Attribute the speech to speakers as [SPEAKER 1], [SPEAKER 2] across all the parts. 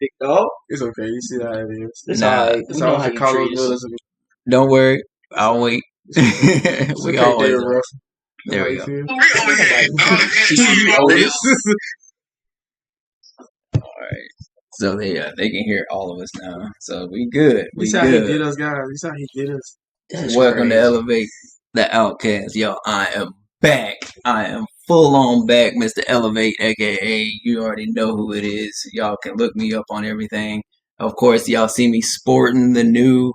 [SPEAKER 1] big dog.
[SPEAKER 2] It's okay. You see how it is.
[SPEAKER 1] It's
[SPEAKER 3] Nah,
[SPEAKER 1] all right.
[SPEAKER 2] It's
[SPEAKER 1] We know
[SPEAKER 2] all
[SPEAKER 1] how
[SPEAKER 2] to
[SPEAKER 1] you
[SPEAKER 2] call
[SPEAKER 1] treat
[SPEAKER 2] us
[SPEAKER 1] us.
[SPEAKER 2] brothers.
[SPEAKER 3] don't worry. I'll wait.
[SPEAKER 2] It's
[SPEAKER 3] We
[SPEAKER 2] okay,
[SPEAKER 3] always
[SPEAKER 2] Darren
[SPEAKER 3] are.
[SPEAKER 2] Ruff.
[SPEAKER 3] There
[SPEAKER 2] How
[SPEAKER 3] we
[SPEAKER 2] you
[SPEAKER 3] go.
[SPEAKER 2] feel?
[SPEAKER 1] Otis.
[SPEAKER 3] All right. So they can hear all of us now. So we good. We
[SPEAKER 2] This how he did
[SPEAKER 3] good.
[SPEAKER 2] us, guys. This how he did us.
[SPEAKER 1] That's
[SPEAKER 3] Welcome to
[SPEAKER 1] crazy.
[SPEAKER 3] Elevate the Outcast. Yo, I am back. I am full on back, Mr. Elevate, aka you already know who it is. Y'all can look me up on everything. Of course, y'all see me sporting the new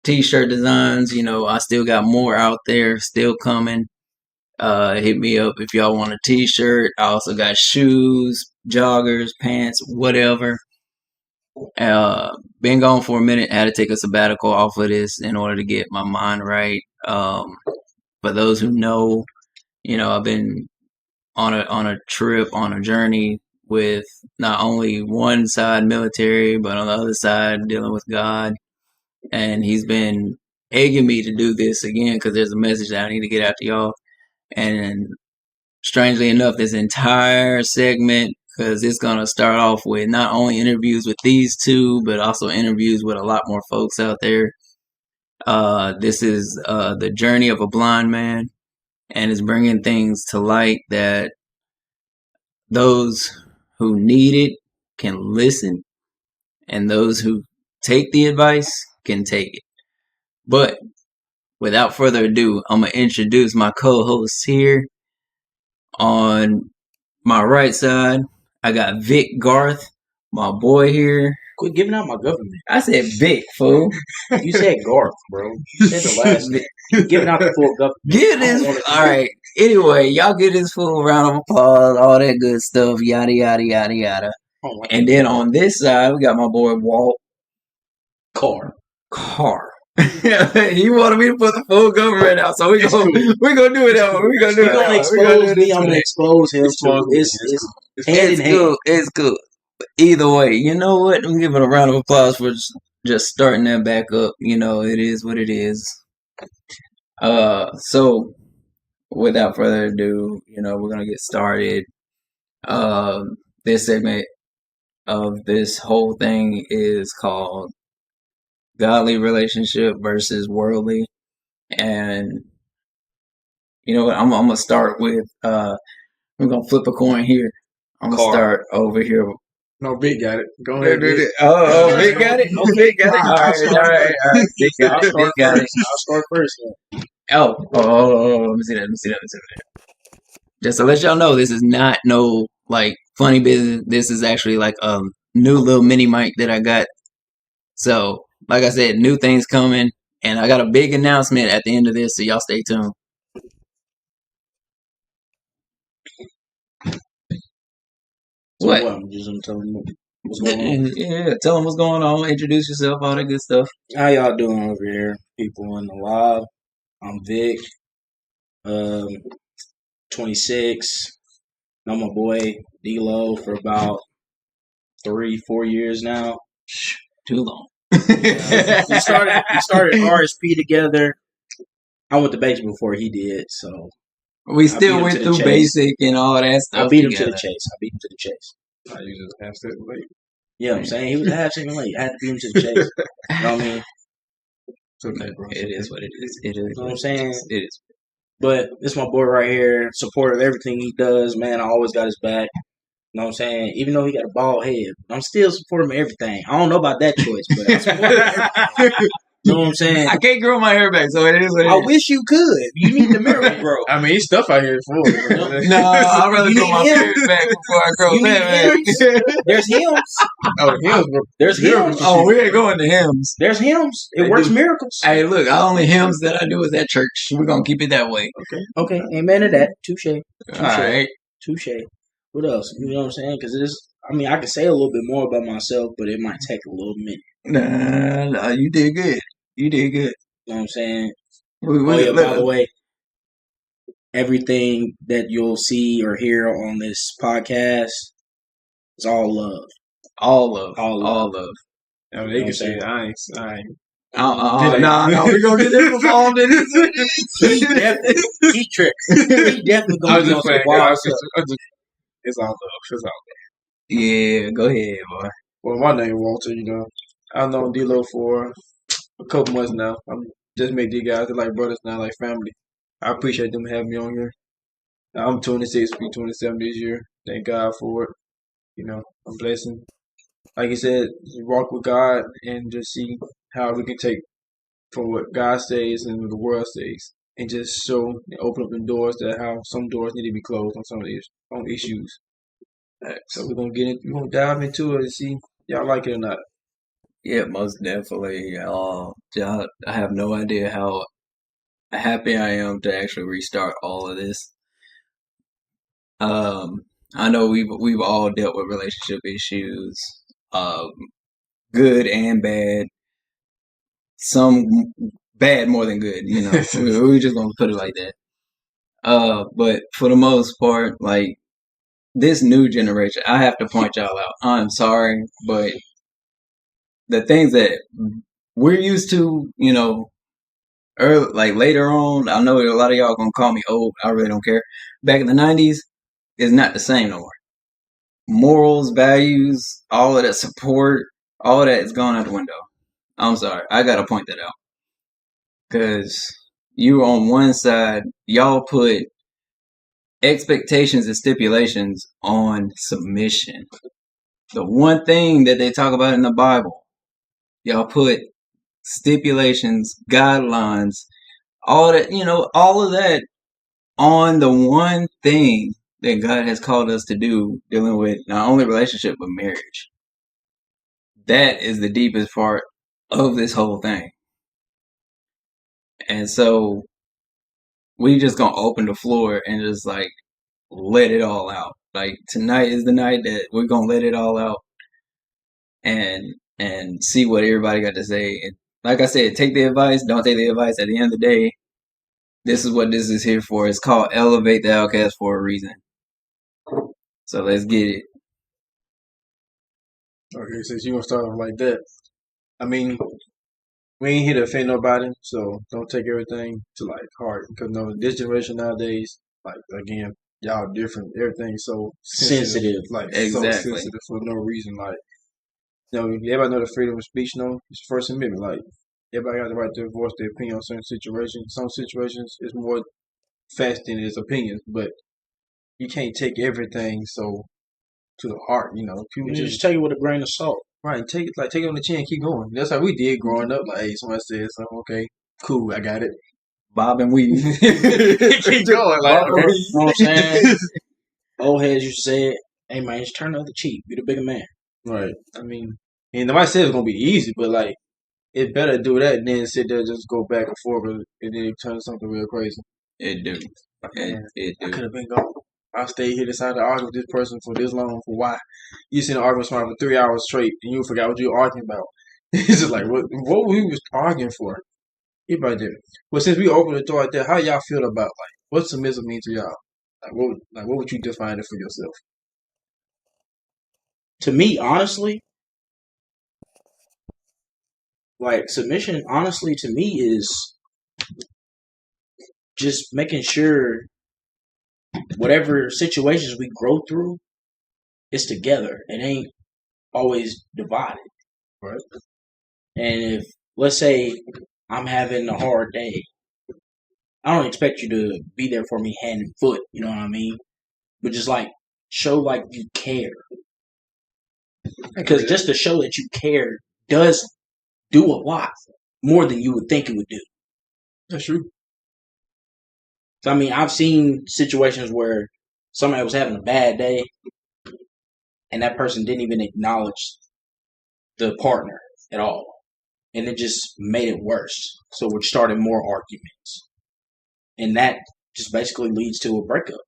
[SPEAKER 3] t-shirt designs. You know, I still got more out there, still coming. Hit me up if y'all want a t-shirt. I also got shoes, joggers, pants, whatever. Been gone for a minute. Had to take a sabbatical off of this in order to get my mind right. For those who know, you know, I've been on a trip, on a journey with not only one side military, but on the other side dealing with God. And he's been egging me to do this again because there's a message that I need to get out to y'all. And strangely enough, this entire segment, because it's going to start off with not only interviews with these two, but also interviews with a lot more folks out there. This is the journey of a blind man, and it's bringing things to light that those who need it can listen, and those who take the advice can take it. But without further ado, I'm going to introduce my co-hosts here. On my right side, I got Vic Garth, my boy here.
[SPEAKER 1] Quit giving out my government.
[SPEAKER 3] I said Vic, fool.
[SPEAKER 1] You said Garth, bro. You said the last name. You're giving out the full government.
[SPEAKER 3] Get this. All right. Anyway, y'all get this fool a round of applause, all that good stuff, yada, yada, yada, yada.
[SPEAKER 1] Oh,
[SPEAKER 3] And then on this side, we got my boy Walt
[SPEAKER 1] Carr.
[SPEAKER 3] He wanted me to put the full government out, so we gonna do it that way. We gonna do
[SPEAKER 1] You're
[SPEAKER 3] it
[SPEAKER 1] going
[SPEAKER 3] that
[SPEAKER 1] to
[SPEAKER 3] way.
[SPEAKER 1] expose me. I'm going to expose him. It's hand in
[SPEAKER 3] It's
[SPEAKER 1] hand.
[SPEAKER 3] cool. It's cool. Either way, you know what? I'm giving a round of applause for just starting that back up. You know, it is what it is. So without further ado, you know, we're gonna get started. This segment of this whole thing is called Godly Relationship versus Worldly. And you know what? I'm gonna start with we're gonna flip a coin here. I'm gonna start over here.
[SPEAKER 2] No, Vic got it. Go ahead, Vic.
[SPEAKER 3] Oh, Vic got it. Oh, Vic got it. All right. Vic got it. Vic got it.
[SPEAKER 1] I'll start first.
[SPEAKER 3] Oh, let me see that. Just to let y'all know, this is not no like funny business. This is actually like a new little mini mic that I got. So, like I said, new things coming, and I got a big announcement at the end of this. So y'all stay tuned.
[SPEAKER 1] So
[SPEAKER 3] What?
[SPEAKER 1] I'm just going to tell them what's going on.
[SPEAKER 3] Yeah, tell them what's going on. Introduce yourself, all that good stuff.
[SPEAKER 1] How y'all doing over here, people in the live? I'm Vic, 26. Know my boy D-Lo for about 3-4 years now.
[SPEAKER 3] Too long.
[SPEAKER 1] We started RSP together. I went to basic before he did, so
[SPEAKER 3] We still went
[SPEAKER 1] to the
[SPEAKER 3] through
[SPEAKER 1] chase.
[SPEAKER 3] basic and all that stuff.
[SPEAKER 1] I beat him
[SPEAKER 3] together.
[SPEAKER 1] to the chase.
[SPEAKER 2] I usually have to late.
[SPEAKER 1] Yeah, I'm saying he was a half second late. I had to beat him to the chase. You know what I mean?
[SPEAKER 2] It's okay, bro.
[SPEAKER 3] It is what it is. It is.
[SPEAKER 1] You know what I'm saying?
[SPEAKER 3] It is.
[SPEAKER 1] But this my boy right here, supportive of everything he does, man. I always got his back. You know what I'm saying? Even though he got a bald head, I'm still supporting him everything. I don't know about that choice, but I support him everything. You know what I'm saying?
[SPEAKER 3] I can't grow my hair back, so it is what it is.
[SPEAKER 1] I wish you could. You need the miracle, bro.
[SPEAKER 2] I mean, he's stuff out here for it.
[SPEAKER 3] No, I'd rather
[SPEAKER 1] You
[SPEAKER 3] grow
[SPEAKER 1] need
[SPEAKER 3] my
[SPEAKER 1] him.
[SPEAKER 3] hair back before I grow
[SPEAKER 1] You need
[SPEAKER 3] that back.
[SPEAKER 1] There's hymns.
[SPEAKER 2] Oh, hymns, bro.
[SPEAKER 1] There's hymns.
[SPEAKER 3] Oh, we ain't going to hymns.
[SPEAKER 1] There's hymns. It
[SPEAKER 2] They
[SPEAKER 1] works
[SPEAKER 2] do.
[SPEAKER 1] miracles.
[SPEAKER 3] Hey, look, the only hymns that I do is at church. We're going to keep it that way.
[SPEAKER 1] Okay, amen to that. Touche.
[SPEAKER 3] All right.
[SPEAKER 1] Touche. What else? You know what I'm saying? Because it is. I mean, I can say a little bit more about myself, but it might take a little minute.
[SPEAKER 3] Nah, you did good. You did good.
[SPEAKER 1] You know what I'm saying?
[SPEAKER 3] By
[SPEAKER 1] By the way, everything that you'll see or hear on this podcast is all love.
[SPEAKER 3] All love.
[SPEAKER 1] All love.
[SPEAKER 2] I mean, they can say I ain't.
[SPEAKER 3] No, we're going to get this involved in this.
[SPEAKER 1] He tricks. He definitely
[SPEAKER 2] I
[SPEAKER 1] going
[SPEAKER 2] was
[SPEAKER 1] to be on
[SPEAKER 2] just
[SPEAKER 1] some
[SPEAKER 2] playing.
[SPEAKER 1] wild
[SPEAKER 2] Guys.
[SPEAKER 1] stuff.
[SPEAKER 2] It's all love. It's all
[SPEAKER 3] Yeah, go ahead, boy.
[SPEAKER 2] Well, my name Walter. I've known D-Lo for a couple months now. I'm just met these guys. They're like brothers now, like family. I appreciate them having me on here. I'm 26, be 27 this year. Thank God for it. A blessing. Like you said, walk with God and just see how we can take from what God says and what the world says, and just show and open up the doors that how some doors need to be closed on some of these on issues. So we're gonna dive into it and see if y'all like it or not.
[SPEAKER 3] Yeah, most definitely. I have no idea how happy I am to actually restart all of this. I know we've all dealt with relationship issues, um, good and bad. Some bad more than good, we just gonna put it like that. But for the most part, like this new generation, I have to point y'all out. I'm sorry, but the things that we're used to, early, like later on, I know a lot of y'all gonna call me old. I really don't care. Back in the '90s, is not the same no more. Morals, values, all of that support, all of that is gone out the window. I'm sorry, I gotta point that out because you on one side, y'all put expectations and stipulations on submission. The one thing that they talk about in the Bible, y'all put stipulations, guidelines, all that, all of that on the one thing that God has called us to do, dealing with not only relationship, but marriage. That is the deepest part of this whole thing. And so we just gonna open the floor and just like let it all out. Like tonight is the night that we're gonna let it all out and see what everybody got to say. And like I said, take the advice, don't take the advice. At the end of the day, this is what this is here for. It's called Elevate the Outcast for a reason. So let's get it.
[SPEAKER 2] Okay, since you gonna start off like that, I mean, we ain't here to offend nobody, so don't take everything to like heart. Because no, this generation nowadays, like again, y'all different. Everything's so
[SPEAKER 1] Sensitive.
[SPEAKER 2] like so
[SPEAKER 3] Exactly.
[SPEAKER 2] sensitive for no reason. Like, everybody know the freedom of speech. It's First Amendment. Like, everybody got the right to voice their opinion on certain situations. Some situations is more facts than it is opinions, but you can't take everything so to the heart. People
[SPEAKER 1] You just take it with a grain of salt.
[SPEAKER 2] right, take it on the chin, keep going. That's how we did growing up. Like, hey, somebody said something, okay, cool, I got it.
[SPEAKER 3] Bob and weave.
[SPEAKER 2] Keep going, like,
[SPEAKER 1] You know what I'm saying? Old heads used to say, hey man, just turn the other cheek. Be the bigger man.
[SPEAKER 2] right. I mean, and nobody said it's gonna be easy, but like, it's better to do that than sit there just go back and forth and then it turns something real crazy.
[SPEAKER 3] It do.
[SPEAKER 2] Man,
[SPEAKER 3] It
[SPEAKER 2] I
[SPEAKER 3] do.
[SPEAKER 2] could have been gone. I stayed here, decided to argue with this person for this long. For why? You seen an argument for 3 hours straight, and you forgot what you were arguing about. It's just like, what we was arguing for? Everybody did. Well, since we opened the door like that, how y'all feel about like what submissive mean to y'all? What would you define it for yourself?
[SPEAKER 1] To me, honestly, like submission, honestly, to me is just making sure whatever situations we grow through is together. It ain't always divided.
[SPEAKER 2] Right.
[SPEAKER 1] And if, let's say, I'm having a hard day, I don't expect you to be there for me hand and foot, you know what I mean? But just like show like you care. Because just to show that you care does do a lot more than you would think it would do.
[SPEAKER 2] That's true.
[SPEAKER 1] So, I mean, I've seen situations where somebody was having a bad day and that person didn't even acknowledge the partner at all. And it just made it worse. So we're starting more arguments. And that just basically leads to a breakup.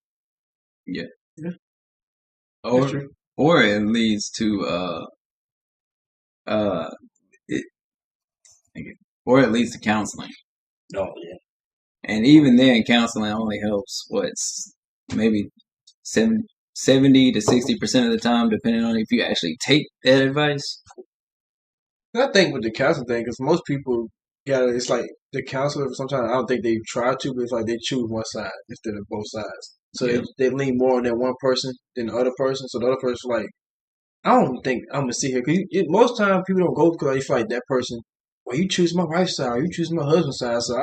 [SPEAKER 3] Yeah.
[SPEAKER 2] That's true.
[SPEAKER 3] Or it leads to it, or it leads to counseling.
[SPEAKER 1] Oh yeah.
[SPEAKER 3] And even then, counseling only helps what's maybe 70 to 60% of the time, depending on if you actually take that advice.
[SPEAKER 2] I think with the counseling thing, because most people it's like the counselor. Sometimes I don't think they try to, but it's like they choose one side instead of both sides. So
[SPEAKER 3] Yeah.
[SPEAKER 2] they lean more on that one person than the other person. So the other person like I don't think I'm gonna sit here because most time people don't go because they feel like that person. Well, you choose my wife's side, you choose my husband's side, so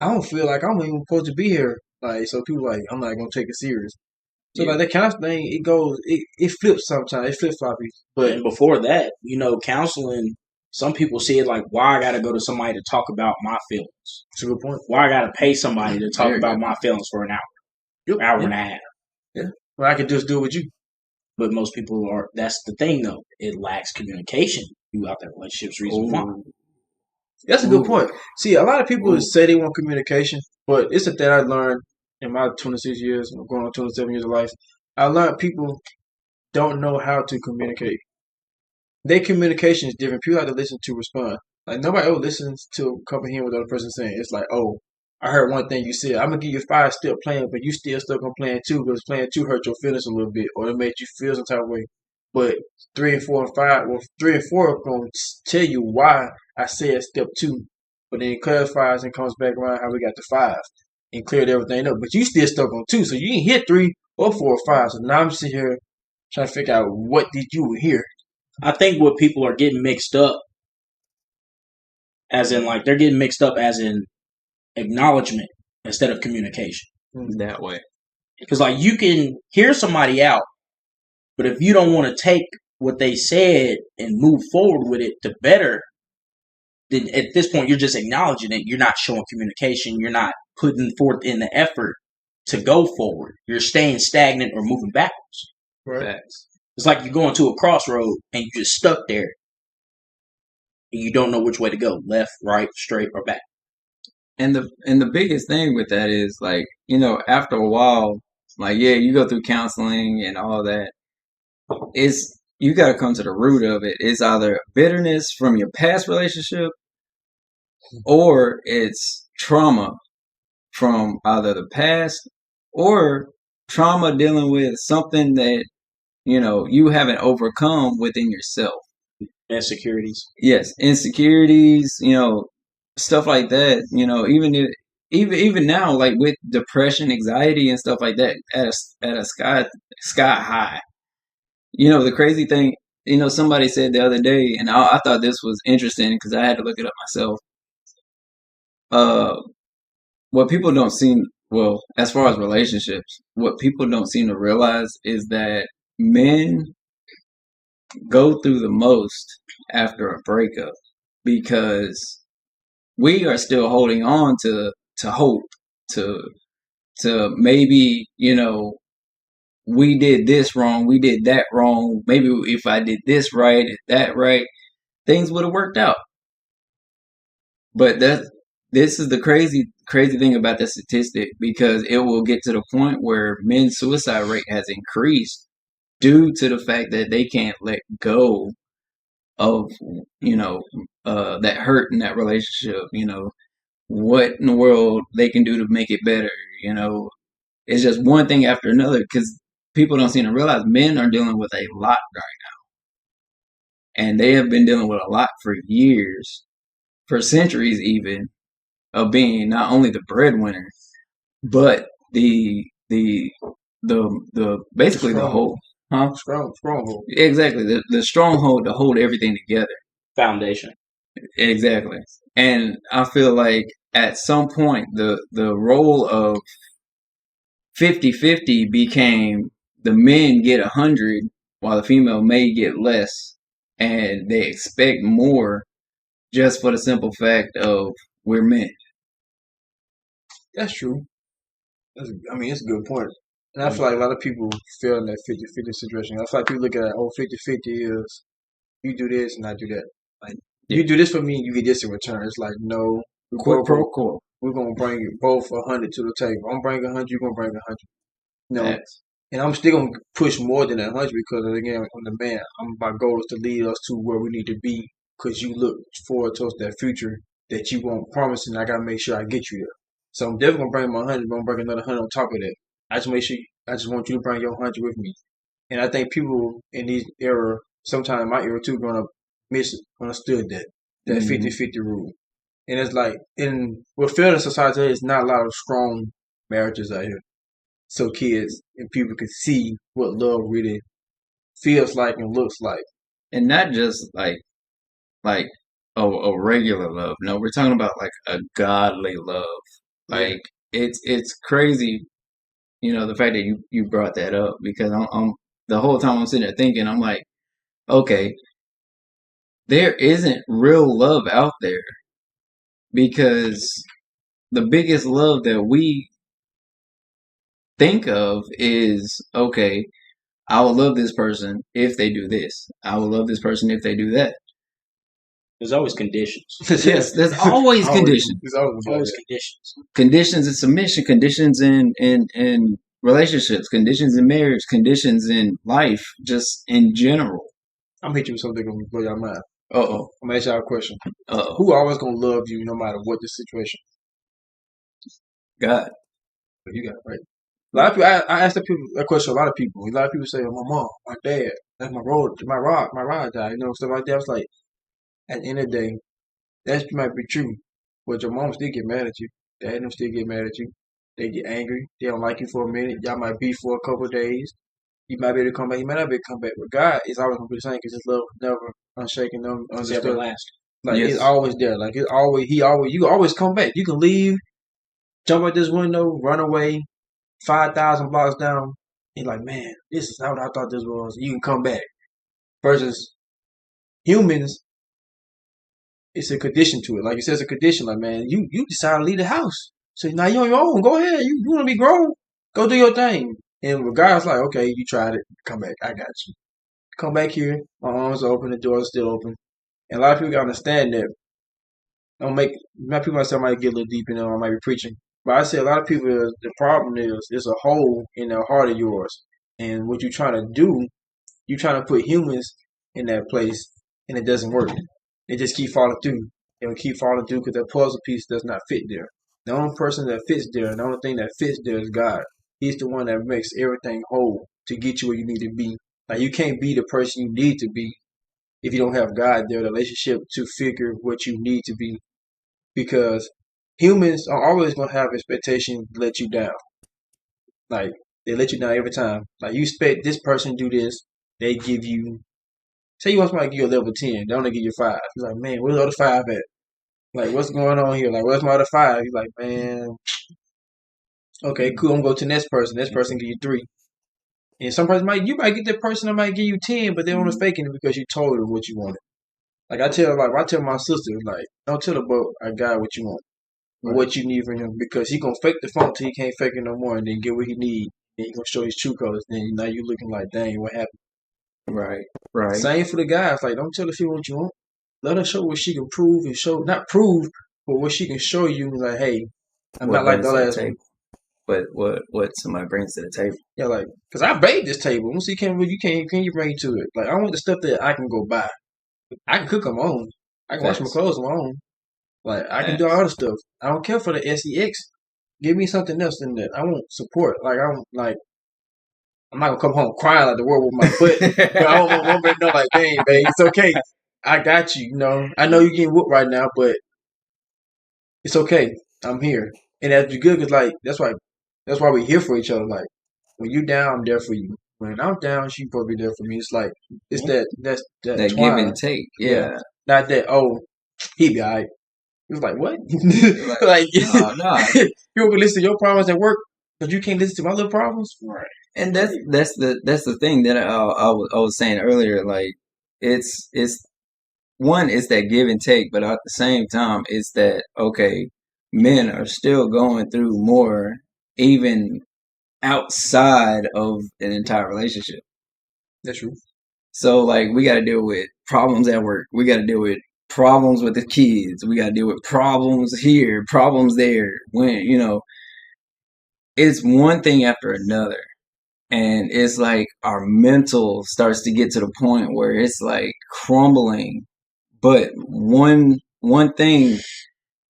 [SPEAKER 2] I don't feel like I'm even supposed to be here. Like, so people like I'm not gonna take it serious. So
[SPEAKER 3] Yeah.
[SPEAKER 2] like that kind of thing, it flips sometimes, it flip floppy. But
[SPEAKER 1] And before that, counseling, some people see it like, why I got to go to somebody to talk about my feelings?
[SPEAKER 2] it's a good point.
[SPEAKER 1] Why I got to pay somebody to talk
[SPEAKER 3] Very
[SPEAKER 1] about
[SPEAKER 3] good.
[SPEAKER 1] my feelings for an hour,
[SPEAKER 2] Yep.
[SPEAKER 1] hour
[SPEAKER 2] Yeah.
[SPEAKER 1] and a half?
[SPEAKER 2] Yeah. Well, I could just do it with you.
[SPEAKER 1] But most people are. That's the thing, though. It lacks communication throughout that relationship's reason why.
[SPEAKER 2] That's a good point. See, a lot of people
[SPEAKER 3] Ooh.
[SPEAKER 2] say they want communication, but it's a thing I learned in my 26 years, going on 27 years of life. I learned people don't know how to communicate. Their communication is different. People have to listen to respond. Like nobody ever listens to comprehend what the other person's saying. It's like, oh, I heard one thing you said. I'm gonna give you 5 step plan, but you still stuck on plan 2 because plan 2 hurt your feelings a little bit, or it made you feel some type of way. But 3 and 4 and 5, well, 3 and 4 are gonna tell you why I said step 2, but then it clarifies and comes back around how we got to 5 and cleared everything up. But you still stuck on 2, so you didn't hit 3 or 4 or 5. So now I'm sitting here trying to figure out what did you hear.
[SPEAKER 1] I think what people are getting mixed up, as in like they're getting mixed up as in acknowledgement instead of communication.
[SPEAKER 3] That way.
[SPEAKER 1] Because like you can hear somebody out, but if you don't want to take what they said and move forward with it to better, then at this point you're just acknowledging it. You're not showing communication. You're not putting forth in the effort to go forward. You're staying stagnant or moving backwards.
[SPEAKER 2] Right.
[SPEAKER 3] Facts.
[SPEAKER 1] It's like you're going to a crossroad and you just stuck there. And you don't know which way to go, left, right, straight, or back.
[SPEAKER 3] And the biggest thing with that is like, after a while, like yeah, you go through counseling and all that. It's you got to come to the root of it. It's either bitterness from your past relationship or it's trauma from either the past or trauma dealing with something that you haven't overcome within yourself.
[SPEAKER 1] Insecurities.
[SPEAKER 3] Yes, insecurities, stuff like that. Even now, like with depression, anxiety, and stuff like that, at a sky high. The crazy thing, somebody said the other day, and I thought this was interesting because I had to look it up myself. What people don't seem, well, as far as relationships, what people don't seem to realize is that men go through the most after a breakup because we are still holding on to hope, to maybe, we did this wrong, we did that wrong, maybe if I did this right and that right, things would have worked out. But this is the crazy thing about the statistic, because it will get to the point where men's suicide rate has increased due to the fact that they can't let go of that hurt in that relationship. What in the world they can do to make it better. It's just one thing after another, because people don't seem to realize men are dealing with a lot right now, and they have been dealing with a lot for years, for centuries even, of being not only the breadwinner, but the basically the whole
[SPEAKER 2] Stronghold.
[SPEAKER 3] exactly the stronghold to hold everything together.
[SPEAKER 1] Foundation.
[SPEAKER 3] Exactly. And I feel like at some point the role of 50-50 became the men get 100 while the female may get less, and they expect more just for the simple fact of we're men.
[SPEAKER 2] That's true. It's a good point. And I feel like a lot of people feel in that 50-50 situation. I feel like people look at 50-50 is you do this and I do that. Like you do this for me, you get this in return. It's like no,
[SPEAKER 3] Quid pro quo.
[SPEAKER 2] we're gonna bring both 100 to the table. I'm bringing 100, you're gonna bring 100.
[SPEAKER 3] Facts.
[SPEAKER 2] And I'm still gonna push more than 100 because again, I'm the man. My goal is to lead us to where we need to be. Because you look forward towards that future that you won't promise, and I gotta make sure I get you there. So I'm definitely gonna bring my 100, but I'm gonna bring another 100 on top of that. I just want you to bring your 100 with me. And I think people in these era, sometime in my era too, gonna misunderstood that 50-50 rule. And it's like we're feeling society, there's not a lot of strong marriages out here. So kids and people can see what love really feels like and looks like.
[SPEAKER 3] And not just like a regular love. No, we're talking about like a godly love. Like it's crazy, the fact that you brought that up because I'm the whole time I'm sitting there thinking, I'm like, okay, there isn't real love out there because the biggest love that we think of is okay, I will love this person if they do this. I will love this person if they do that.
[SPEAKER 1] There's always conditions.
[SPEAKER 3] Yes, there's always conditions.
[SPEAKER 2] There's always
[SPEAKER 1] Conditions.
[SPEAKER 3] Conditions in submission, conditions in relationships, conditions in marriage, conditions in life, just in general.
[SPEAKER 2] I'm hitting you with something gonna blow your mind.
[SPEAKER 3] Uh-oh.
[SPEAKER 2] I'm gonna ask y'all a question.
[SPEAKER 3] Uh-oh.
[SPEAKER 2] Who always gonna love you no matter what the situation?
[SPEAKER 3] God.
[SPEAKER 2] You got it, right. A lot of people, I asked that question. A lot of people say, "Oh, my mom, my dad, that's my road, my ride guy," stuff like that. I was like, at the end of the day, that might be true, but your mom still get mad at you. Dad them still get mad at you. They get angry. They don't like you for a minute. Y'all might beef for a couple of days. You might be able to come back. You might not be able to come back. But God is always gonna be the same because His love is never unshaken,
[SPEAKER 1] It's
[SPEAKER 2] understood.
[SPEAKER 1] everlasting.
[SPEAKER 2] Like
[SPEAKER 3] Yes.
[SPEAKER 2] it's always there. Like it's always you can always come back. You can leave, jump out this window, run away, 5,000 blocks down. You're like, man, this is not what I thought this was. You can come back. Versus humans, it's a condition to it. Like it says a condition. Like, man, you decide to leave the house. So now you're on your own. Go ahead. You want to be grown. Go do your thing. And the guy's like, okay, you tried it. Come back. I got you. Come back here. My arms are open. The door is still open. And a lot of people got to understand that. My people might say I might get a little deep in there. I might be preaching. But I say a lot of people, the problem is there's a hole in the heart of yours. And what you're trying to do, you're trying to put humans in that place, and it doesn't work. They just keep falling through. They will keep falling through because that puzzle piece does not fit there. The only person that fits there, the only thing that fits there is God. He's the one that makes everything whole to get you where you need to be. Like you can't be the person you need to be if you don't have God there, the relationship to figure what you need to be. Because humans are always going to have expectations to let you down. Like they let you down every time. Like you expect this person to do this, they give you. Say you want somebody to give you a level 10, they only give you 5. He's like, man, where's the other 5 at? Like, what's going on here? Like, where's my other 5? He's like, man, okay, cool. I'm going to go to the next person. Next person give you 3. And some person you might get that person that might give you 10, but they're only faking it because you told them what you wanted. Like I tell my sister, like, don't tell a guy what you want or what you need from him because he gonna fake the funk till he can't fake it no more, and then get what he need. Then he gonna show his true colors. Then now you looking like, dang, what happened?
[SPEAKER 3] Right.
[SPEAKER 2] Same for the guys. Like, don't tell the female what you want. Let her show what she can prove and show, not prove, but what she can show you. Like, hey, I'm not like the last one.
[SPEAKER 3] But what somebody brings to the table.
[SPEAKER 2] Yeah, like, cause I baked this table. Let's see, can you bring to it? Like, I want the stuff that I can go buy. I can cook on my own. I can wash my clothes on my own. Like, I can do all the stuff. I don't care for the SEX. Give me something else in that. I want support. Like, I'm not gonna come home crying like the world with my foot. But I don't want my to know, like, dang, babe, it's okay. I got you. I know you're getting whooped right now, but it's okay. I'm here, and that's good. Cause like that's why we're here for each other. Like when you down, I'm there for you. When I'm down, she probably there for me. It's like it's that
[SPEAKER 3] give and take. Yeah.
[SPEAKER 2] Not that. Oh, he be alright. It's like what? like
[SPEAKER 3] no.
[SPEAKER 2] You can listen to your problems at work, but you can't listen to my little problems. Right.
[SPEAKER 3] And that's the thing that I was saying earlier. Like it's one, it's that give and take, but at the same time, it's that okay, men are still going through more, even outside of an entire relationship.
[SPEAKER 2] That's true.
[SPEAKER 3] So like we got to deal with problems at work. We got to deal with problems with the kids. We got to deal with problems here, problems there. When it's one thing after another. And it's like our mental starts to get to the point where it's like crumbling. But one thing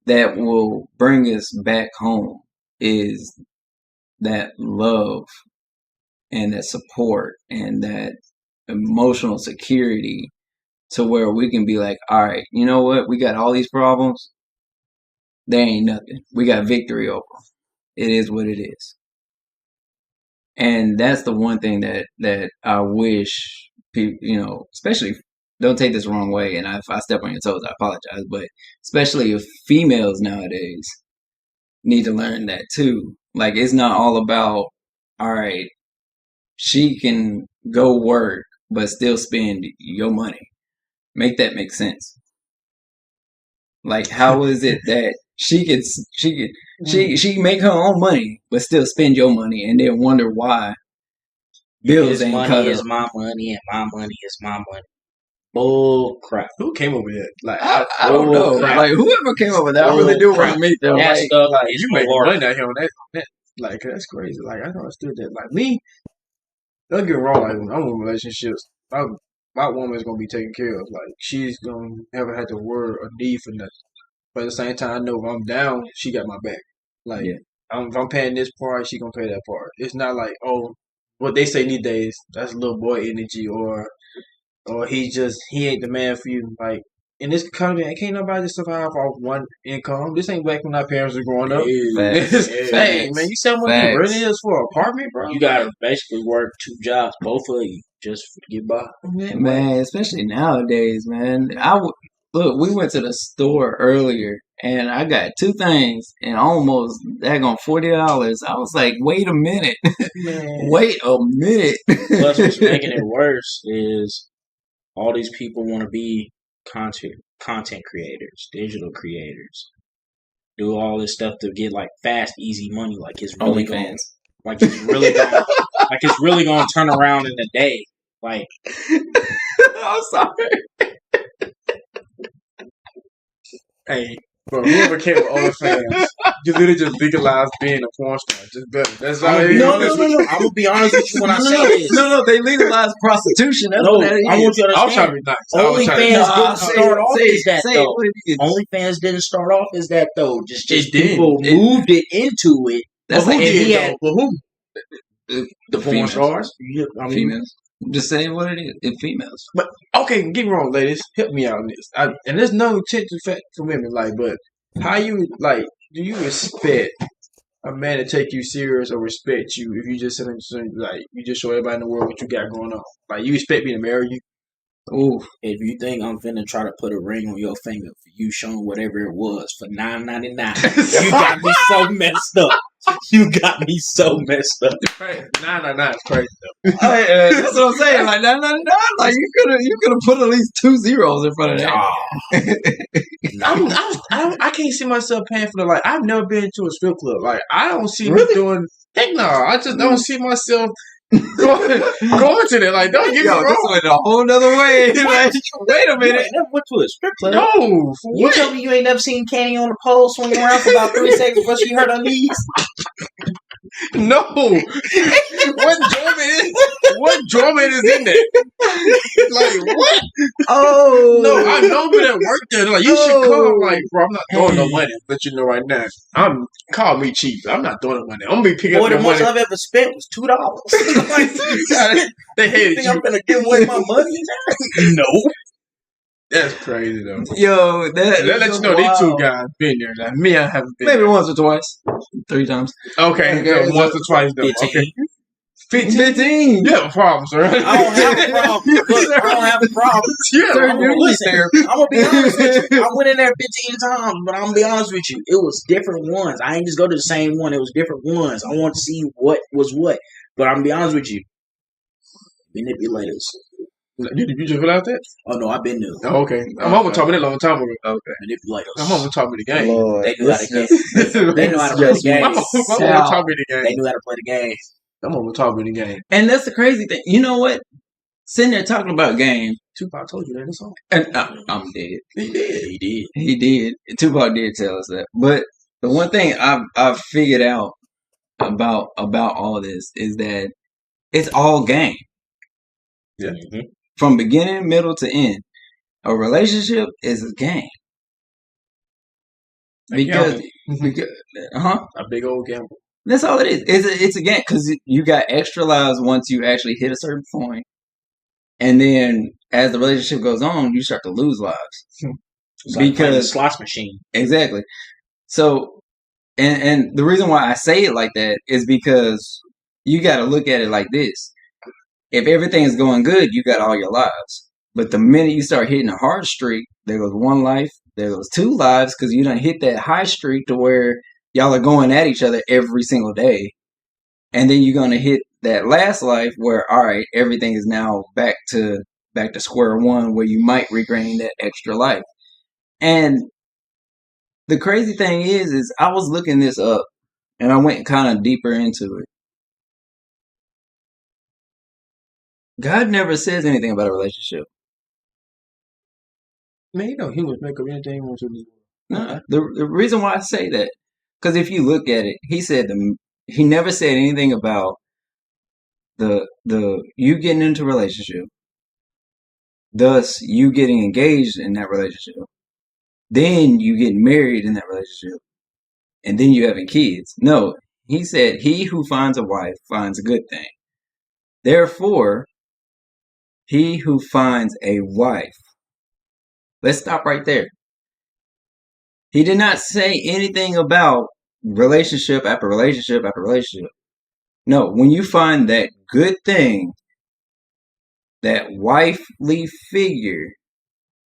[SPEAKER 3] that will bring us back home is that love and that support and that emotional security to where we can be like, all right, you know what? We got all these problems. There ain't nothing. We got victory over them. It is what it is. And that's the one thing that I wish especially, don't take this the wrong way, and if I step on your toes, I apologize, but especially if females nowadays need to learn that too. Like, it's not all about, all right, she can go work, but still spend your money. Make that make sense. Like, how is it that she make her own money, but still spend your money, and then wonder why bills
[SPEAKER 1] His
[SPEAKER 3] ain't
[SPEAKER 1] money
[SPEAKER 3] cut
[SPEAKER 1] is
[SPEAKER 3] up?
[SPEAKER 1] my money, and my money is my money. Bull crap.
[SPEAKER 2] Who came up with that? Like,
[SPEAKER 3] I don't know.
[SPEAKER 1] crap.
[SPEAKER 3] Like, whoever came up with that, I
[SPEAKER 1] Bull
[SPEAKER 3] really do want
[SPEAKER 1] crap.
[SPEAKER 3] to meet them.
[SPEAKER 1] That
[SPEAKER 3] Like,
[SPEAKER 1] stuff
[SPEAKER 2] like
[SPEAKER 1] is
[SPEAKER 2] you making
[SPEAKER 1] malarkey.
[SPEAKER 2] money out here on that. Like, that's crazy. Like, I don't understand that. Like, me, don't get me wrong. Like, when I'm in relationships, my woman's gonna be taken care of. Like, she's gonna never have to worry or need for nothing. But at the same time, I know if I'm down, she got my back. Like,
[SPEAKER 3] Yeah.
[SPEAKER 2] if I'm paying this part, she gonna pay that part. It's not like, oh, what they say these days, that's little boy energy, or he ain't the man for you. Like, in this country, can't nobody survive off one income. This ain't back when our parents were growing up.
[SPEAKER 3] Facts.
[SPEAKER 2] Hey, man, you see how much the rent
[SPEAKER 3] Facts.
[SPEAKER 2] is for an apartment, bro?
[SPEAKER 1] You gotta basically work 2 jobs, both of you, just to get by.
[SPEAKER 3] Man, especially nowadays, man. Look, we went to the store earlier, and I got 2 things, and almost daggone $40. I was like, wait a minute.
[SPEAKER 2] Man.
[SPEAKER 3] Wait a minute.
[SPEAKER 1] Plus, what's making it worse is all these people want to be content creators, digital creators, do all this stuff to get like fast, easy money. Like it's really going, like it's really going, like it's really going to turn around in a day. Like,
[SPEAKER 3] I'm sorry.
[SPEAKER 2] Hey, bro, whoever came with OnlyFans, you literally just legalized being a porn star. Just better. That's how it is.
[SPEAKER 1] no. I'm gonna be honest with you when I say this.
[SPEAKER 3] No, they legalized prostitution. That's what that is.
[SPEAKER 1] I want you to
[SPEAKER 2] I was trying to
[SPEAKER 1] understand.
[SPEAKER 2] be nice. I was trying to
[SPEAKER 1] OnlyFans
[SPEAKER 3] Nah,
[SPEAKER 1] didn't start off as that
[SPEAKER 3] say
[SPEAKER 1] though.
[SPEAKER 3] it.
[SPEAKER 1] OnlyFans didn't start off as that though. Just
[SPEAKER 2] It did.
[SPEAKER 1] people moved it into it.
[SPEAKER 3] That's
[SPEAKER 2] But who
[SPEAKER 3] like
[SPEAKER 2] did,
[SPEAKER 1] he
[SPEAKER 2] though?
[SPEAKER 1] had-
[SPEAKER 2] But who?
[SPEAKER 3] the
[SPEAKER 2] porn
[SPEAKER 3] females.
[SPEAKER 2] stars?
[SPEAKER 1] I mean,
[SPEAKER 3] Females. Just say what it is. It's females.
[SPEAKER 2] But okay, get me wrong, ladies. Help me out on this. And there's no intention for women, like, but how you like? Do you expect a man to take you serious or respect you if you just sit and like you just show everybody in the world what you got going on? Like, you expect me to marry you?
[SPEAKER 3] Ooh.
[SPEAKER 1] if you think I'm finna try to put a ring on your finger for you showing whatever it was for $9.99, you got me so messed up. You got me so messed up.
[SPEAKER 2] Right. Nah, it's crazy though.
[SPEAKER 3] That's what I'm saying. Like, no. Like, you could have put at least 2 zeros in front of that.
[SPEAKER 2] I can't see myself paying for the like. I've never been to a strip club. Like, I don't see me
[SPEAKER 3] Really?
[SPEAKER 2] doing. Heck no, I just don't see myself going to that. Like, don't get me
[SPEAKER 3] Yo, this
[SPEAKER 2] wrong.
[SPEAKER 3] went a whole nother way. Like, wait a
[SPEAKER 1] You
[SPEAKER 3] minute.
[SPEAKER 1] ain't never went to a strip club.
[SPEAKER 2] No, for
[SPEAKER 1] You
[SPEAKER 2] what?
[SPEAKER 1] tell me you ain't never seen Candy on the pole swinging around for about 3 seconds before she hurt her knees?
[SPEAKER 2] No. What enjoyment is in there? Like, what?
[SPEAKER 3] Oh.
[SPEAKER 2] No, I know people that work there. They're like, you should come. Like, bro, I'm not throwing no money. Let you know right now. Call me cheap. I'm not throwing no money. I'm gonna be picking
[SPEAKER 1] Boy,
[SPEAKER 2] up
[SPEAKER 1] the
[SPEAKER 2] the
[SPEAKER 1] most
[SPEAKER 2] money.
[SPEAKER 1] I've ever spent was $2.
[SPEAKER 2] They
[SPEAKER 1] You
[SPEAKER 2] hated
[SPEAKER 1] think I'm
[SPEAKER 2] you.
[SPEAKER 1] gonna give away my money? No.
[SPEAKER 2] That's crazy though.
[SPEAKER 3] Yo,
[SPEAKER 2] That let you know these 2 guys been there. Now, me, I haven't been.
[SPEAKER 3] Maybe once or twice. 3 times.
[SPEAKER 2] Okay,
[SPEAKER 3] Okay,
[SPEAKER 2] once or twice though.
[SPEAKER 1] 15.
[SPEAKER 2] Okay,
[SPEAKER 3] 15.
[SPEAKER 2] you have a problem, sir.
[SPEAKER 1] I don't have a problem. Look, I don't have a problem.
[SPEAKER 2] Yeah,
[SPEAKER 3] Sir,
[SPEAKER 1] I'm
[SPEAKER 3] you
[SPEAKER 1] gonna
[SPEAKER 3] need
[SPEAKER 1] listen.
[SPEAKER 3] therapy.
[SPEAKER 1] I'm gonna be honest with you. I went in there 15 times, but I'm gonna be honest with you. It was different ones. I ain't just go to the same one. It was different ones. I want to see what was what. But I'm gonna be honest with you. Manipulators.
[SPEAKER 2] you just fill out that?
[SPEAKER 1] Oh no, I've been there.
[SPEAKER 2] Oh, okay. My mama taught me that a long time ago.
[SPEAKER 3] Okay.
[SPEAKER 1] Manipulators.
[SPEAKER 2] My mama taught me the game.
[SPEAKER 3] Lord,
[SPEAKER 1] They knew how to
[SPEAKER 3] this
[SPEAKER 1] game. They know how to play the game.
[SPEAKER 2] My mama taught me the
[SPEAKER 1] They
[SPEAKER 2] game.
[SPEAKER 1] knew how to play the game.
[SPEAKER 2] My mama taught me the game.
[SPEAKER 3] And that's the crazy thing. You know what? Sitting there talking about game,
[SPEAKER 2] Tupac told you that. That's all.
[SPEAKER 3] and I'm dead.
[SPEAKER 2] He did.
[SPEAKER 1] He did.
[SPEAKER 3] He did. Tupac did tell us that. But the one thing I've figured out about all this is that it's all game.
[SPEAKER 2] Yeah.
[SPEAKER 1] Mm-hmm.
[SPEAKER 3] From beginning, middle to end. A relationship is a game. Because
[SPEAKER 2] A big old gamble.
[SPEAKER 3] that's all it is. It's a game because you got extra lives once you actually hit a certain point, and then as the relationship goes on, you start to lose lives.
[SPEAKER 1] It's like playing the
[SPEAKER 3] Because
[SPEAKER 1] slots machine.
[SPEAKER 3] exactly. So, and the reason why I say it like that is because you got to look at it like this: if everything is going good, you got all your lives. But the minute you start hitting a hard streak, there goes one life, there goes two lives, because you done hit that high streak to where y'all are going at each other every single day. And then you're gonna hit that last life where, all right, everything is now back to square one, where you might regain that extra life. And the crazy thing is I was looking this up, and I went kind of deeper into it. God never says anything about a relationship.
[SPEAKER 2] Man, you know humans make up anything he wants to do.
[SPEAKER 3] No, the reason why I say that, because if you look at it, he never said anything about the you getting into a relationship, thus you getting engaged in that relationship, then you getting married in that relationship, and then you having kids. No, he said, he who finds a wife finds a good thing. Therefore, he who finds a wife. Let's stop right there. He did not say anything about relationship after relationship after relationship. No, when you find that good thing, that wifely figure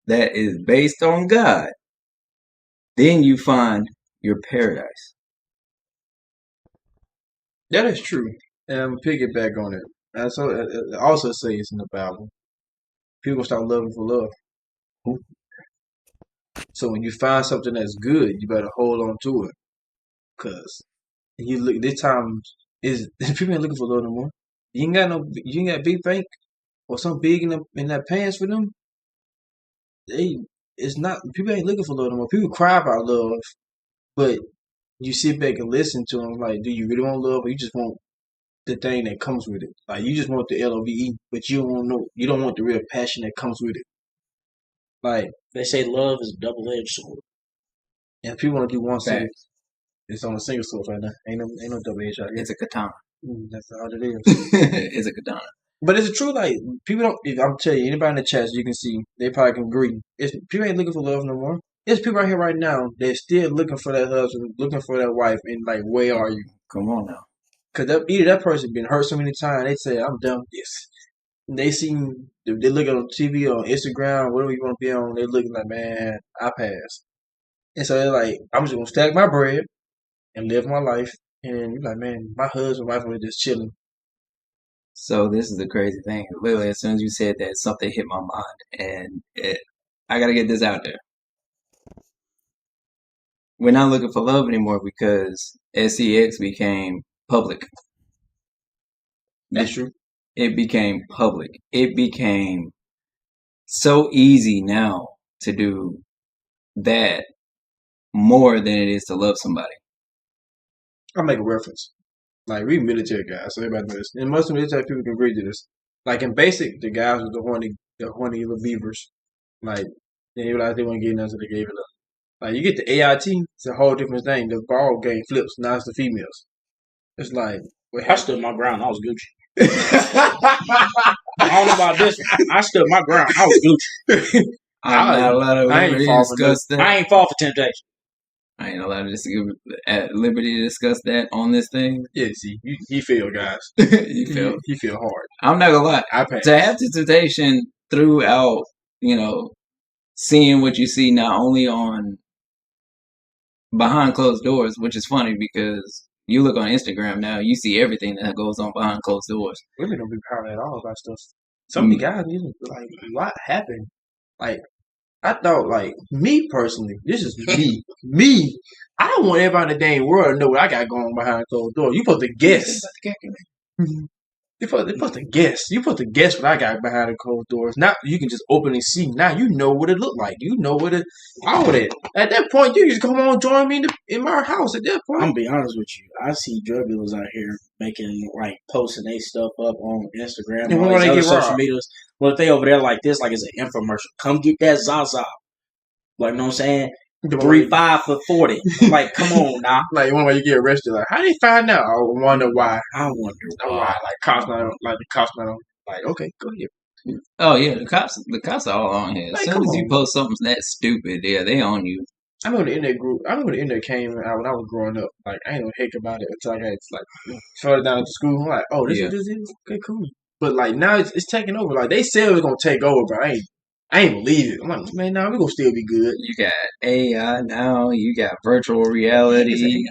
[SPEAKER 3] that is based on God, then you find your paradise.
[SPEAKER 2] That is true. And I'm piggyback on it. And so it also says in the Bible, people start loving for love. So when you find something that's good, you better hold on to it. Cause you look this time is people ain't looking for love no more. You ain't got big bank or something big in that pants for them. It's not people ain't looking for love no more. People cry about love, but you sit back and listen to them. Like, do you really want love, or you just want the thing that comes with it? Like, you just want the LOVE, but you don't want the real passion that comes with it. Like,
[SPEAKER 1] They say love is a double-edged sword.
[SPEAKER 2] and people want to do one thing.
[SPEAKER 3] Facts.
[SPEAKER 2] It's on a single sword right now. Ain't no double edge out here.
[SPEAKER 3] It's a katana.
[SPEAKER 2] That's all it is.
[SPEAKER 3] It's a katana.
[SPEAKER 2] But it's true. Like people don't. If I'm telling you, anybody in the chat, you can see, they probably can agree. People ain't looking for love no more. There's people out here right now. They're still looking for that husband, looking for that wife, and like, where are you?
[SPEAKER 3] Come on now.
[SPEAKER 2] Because either that person been hurt so many times, they say, I'm done with this. And they look on TV or on Instagram, whatever you want to be on, they looking like, man, I passed. And so they're like, I'm just gonna stack my bread and live my life. And you're like, man, my husband, wife were just chilling.
[SPEAKER 3] So this is the crazy thing. Literally, as soon as you said that, something hit my mind, and I gotta get this out there. We're not looking for love anymore because sex became public.
[SPEAKER 2] That's true.
[SPEAKER 3] It became public. It became so easy now to do that more than it is to love somebody.
[SPEAKER 2] I'll make a reference. Like, we military guys, so everybody knows this. And most of the military people can agree to this. Like, in basic, the guys with the horny little beavers. Like, they realize they want to get in, so they gave it up. Like, you get the AIT, it's a whole different thing. The ball game flips, now it's the females. It's like,
[SPEAKER 1] I stood my ground. I was Gucci. I don't know about this one. I stood my ground. I was Gucci.
[SPEAKER 3] I'm not allowed to
[SPEAKER 2] I ain't
[SPEAKER 3] discuss that.
[SPEAKER 1] I ain't fall for temptation.
[SPEAKER 3] I ain't allowed to at liberty to discuss that on this thing.
[SPEAKER 2] Yeah, see, he feel, guys.
[SPEAKER 3] You feel?
[SPEAKER 2] He feel hard.
[SPEAKER 3] I'm not gonna lie.
[SPEAKER 2] I pass.
[SPEAKER 3] To have the temptation throughout, seeing what you see not only on behind closed doors, which is funny because you look on Instagram now, you see everything that goes on behind closed doors.
[SPEAKER 2] Women don't be proud at all about stuff. Some of the guys, like, what happened? Like, I thought, like, me personally, this is me. I don't want everybody in the dang world to know what I got going on behind closed doors. You supposed to guess. You're supposed to guess. You're supposed to guess what I got behind the closed doors. Now you can just open and see. Now you know what it looked like. You know what it. All of that. At that point, you just come on, join me in my house. At that point,
[SPEAKER 1] I'm gonna be honest with you. I see drug dealers out here posting their stuff up on Instagram and all these other social medias. Well, if they over there like this, like it's an infomercial. Come get that Zaza. Like, you know what I'm saying? 3-5 for 40. I'm like, come on now.
[SPEAKER 2] Like, when you get arrested, like, how they find out? I wonder why.
[SPEAKER 1] I wonder why.
[SPEAKER 2] Like, cops not on. Like, okay, go ahead.
[SPEAKER 3] Oh yeah, the cops are all on here. As soon as you post something that stupid, yeah, they on you.
[SPEAKER 2] I remember the internet came out when I was growing up. Like, I ain't no heck about it until I got like further down to school. I'm like, oh, this is okay, cool. But like now it's taking over. Like they said it was gonna take over, but I ain't believe it. I'm like, man, nah, we gonna still be good.
[SPEAKER 3] You got AI now. You got virtual reality.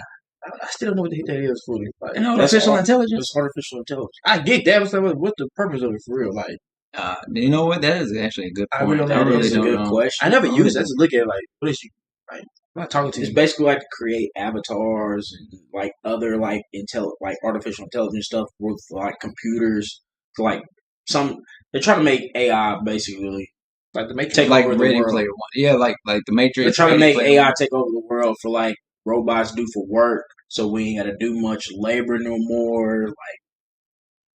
[SPEAKER 2] I still don't know what the heck that is fully. Like,
[SPEAKER 3] And artificial intelligence.
[SPEAKER 1] It's artificial intelligence.
[SPEAKER 2] I get that, but what's the purpose of it for real? Like,
[SPEAKER 3] You know what? That is actually a good
[SPEAKER 2] I
[SPEAKER 3] point.
[SPEAKER 2] really don't
[SPEAKER 3] I
[SPEAKER 2] know.
[SPEAKER 3] really
[SPEAKER 1] That's a
[SPEAKER 3] don't
[SPEAKER 1] good
[SPEAKER 3] know.
[SPEAKER 1] question.
[SPEAKER 2] I never use it. I just look at it like, what is you? Like, I'm not talking to
[SPEAKER 1] It's
[SPEAKER 2] you.
[SPEAKER 1] basically like to create avatars and like other like like artificial intelligence stuff with like computers. Like they're trying to make AI basically
[SPEAKER 2] Like to make
[SPEAKER 1] take
[SPEAKER 3] Like
[SPEAKER 1] over the
[SPEAKER 3] Ready
[SPEAKER 1] world.
[SPEAKER 3] Player One. Yeah, like the Matrix.
[SPEAKER 1] They're trying to
[SPEAKER 3] Ready
[SPEAKER 1] make
[SPEAKER 3] Player
[SPEAKER 1] AI
[SPEAKER 3] One.
[SPEAKER 1] take over the world for like robots do for work, so we ain't got to do much labor no more, like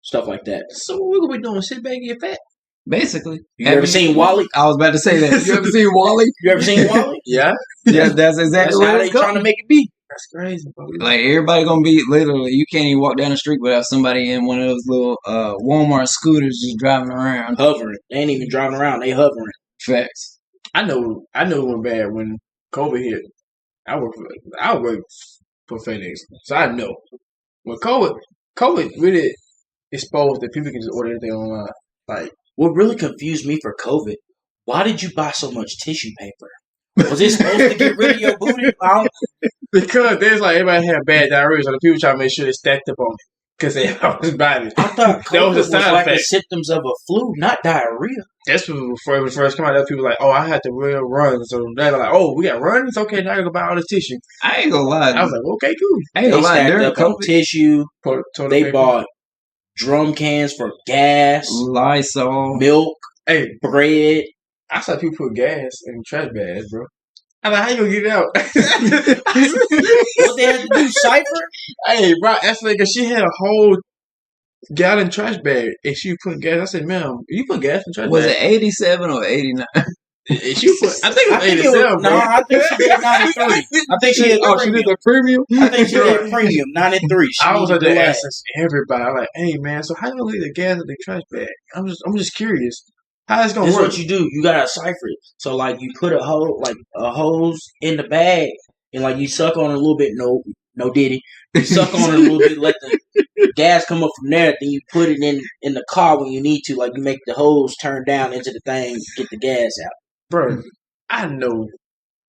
[SPEAKER 1] stuff like that.
[SPEAKER 2] So what we gonna be doing? Sit back and get fat?
[SPEAKER 3] Basically.
[SPEAKER 1] You ever seen Wall-E?
[SPEAKER 3] I was about to say that. You ever seen Wall-E?
[SPEAKER 1] You ever seen Wall-E?
[SPEAKER 2] Yeah,
[SPEAKER 3] Yeah, that's exactly
[SPEAKER 1] That's
[SPEAKER 3] what
[SPEAKER 1] how
[SPEAKER 3] it's
[SPEAKER 1] they trying to
[SPEAKER 3] going.
[SPEAKER 1] make it be.
[SPEAKER 2] that's crazy. Bro.
[SPEAKER 3] Like everybody gonna be literally. You can't even walk down the street without somebody in one of those little Walmart scooters just driving around.
[SPEAKER 1] Hovering. They ain't even driving around. They hovering.
[SPEAKER 3] Facts.
[SPEAKER 2] I know it went bad when COVID hit. I work for FedEx, so I know when COVID really exposed that people can just order anything online. Like,
[SPEAKER 1] What really confused me for COVID, why did you buy so much tissue paper? Was it supposed to get rid of your booty?
[SPEAKER 2] because there's like everybody had bad diarrhea, so the people try to make sure they stacked up on it because they always buy it.
[SPEAKER 1] I thought
[SPEAKER 2] that
[SPEAKER 1] COVID
[SPEAKER 2] was a side
[SPEAKER 1] like the
[SPEAKER 2] effect.
[SPEAKER 1] symptoms of a flu, not diarrhea.
[SPEAKER 2] That's when it first came out. That people were like, oh, I had to real run. So they were like, oh, we got runs. Okay, now I gotta buy all the tissue.
[SPEAKER 3] I ain't gonna lie.
[SPEAKER 2] I was like, okay, cool.
[SPEAKER 3] I ain't
[SPEAKER 1] They
[SPEAKER 3] gonna lie.
[SPEAKER 1] stacked
[SPEAKER 3] During
[SPEAKER 1] up on
[SPEAKER 3] COVID,
[SPEAKER 1] tissue.
[SPEAKER 2] Toilet
[SPEAKER 1] They
[SPEAKER 2] paper.
[SPEAKER 1] bought drum cans for gas,
[SPEAKER 3] Lysol.
[SPEAKER 1] milk,
[SPEAKER 2] Hey,
[SPEAKER 1] bread.
[SPEAKER 2] I saw people put gas in trash bags, bro. I'm like, how you gonna get it out?
[SPEAKER 1] What they had to do, cipher?
[SPEAKER 2] Hey, bro, that's like, she had a whole gallon trash bag and she put gas. I said, ma'am, you put gas in trash
[SPEAKER 3] Was
[SPEAKER 2] bag?
[SPEAKER 3] it 87 or 89?
[SPEAKER 2] And she put, I think it
[SPEAKER 1] I
[SPEAKER 2] was
[SPEAKER 1] think it
[SPEAKER 2] 87,
[SPEAKER 1] was,
[SPEAKER 2] bro.
[SPEAKER 1] no, I think she did 93. I think she did
[SPEAKER 3] Oh, she did
[SPEAKER 1] premium.
[SPEAKER 3] the premium?
[SPEAKER 1] I think she did premium, 93. She
[SPEAKER 2] I was at
[SPEAKER 1] needed
[SPEAKER 2] the
[SPEAKER 1] to
[SPEAKER 2] ask
[SPEAKER 1] last.
[SPEAKER 2] everybody. I'm like, hey man, so how you gonna leave the gas in the trash bag? I'm just curious. How it's gonna
[SPEAKER 1] This is
[SPEAKER 2] work?
[SPEAKER 1] what you do. You gotta cipher it. So like you put a hose in the bag and like you suck on it a little bit. No diddy. You suck on it a little bit, let the gas come up from there, then you put it in the car when you need to. Like you make the hose turn down into the thing, get the gas out.
[SPEAKER 2] Bro, I know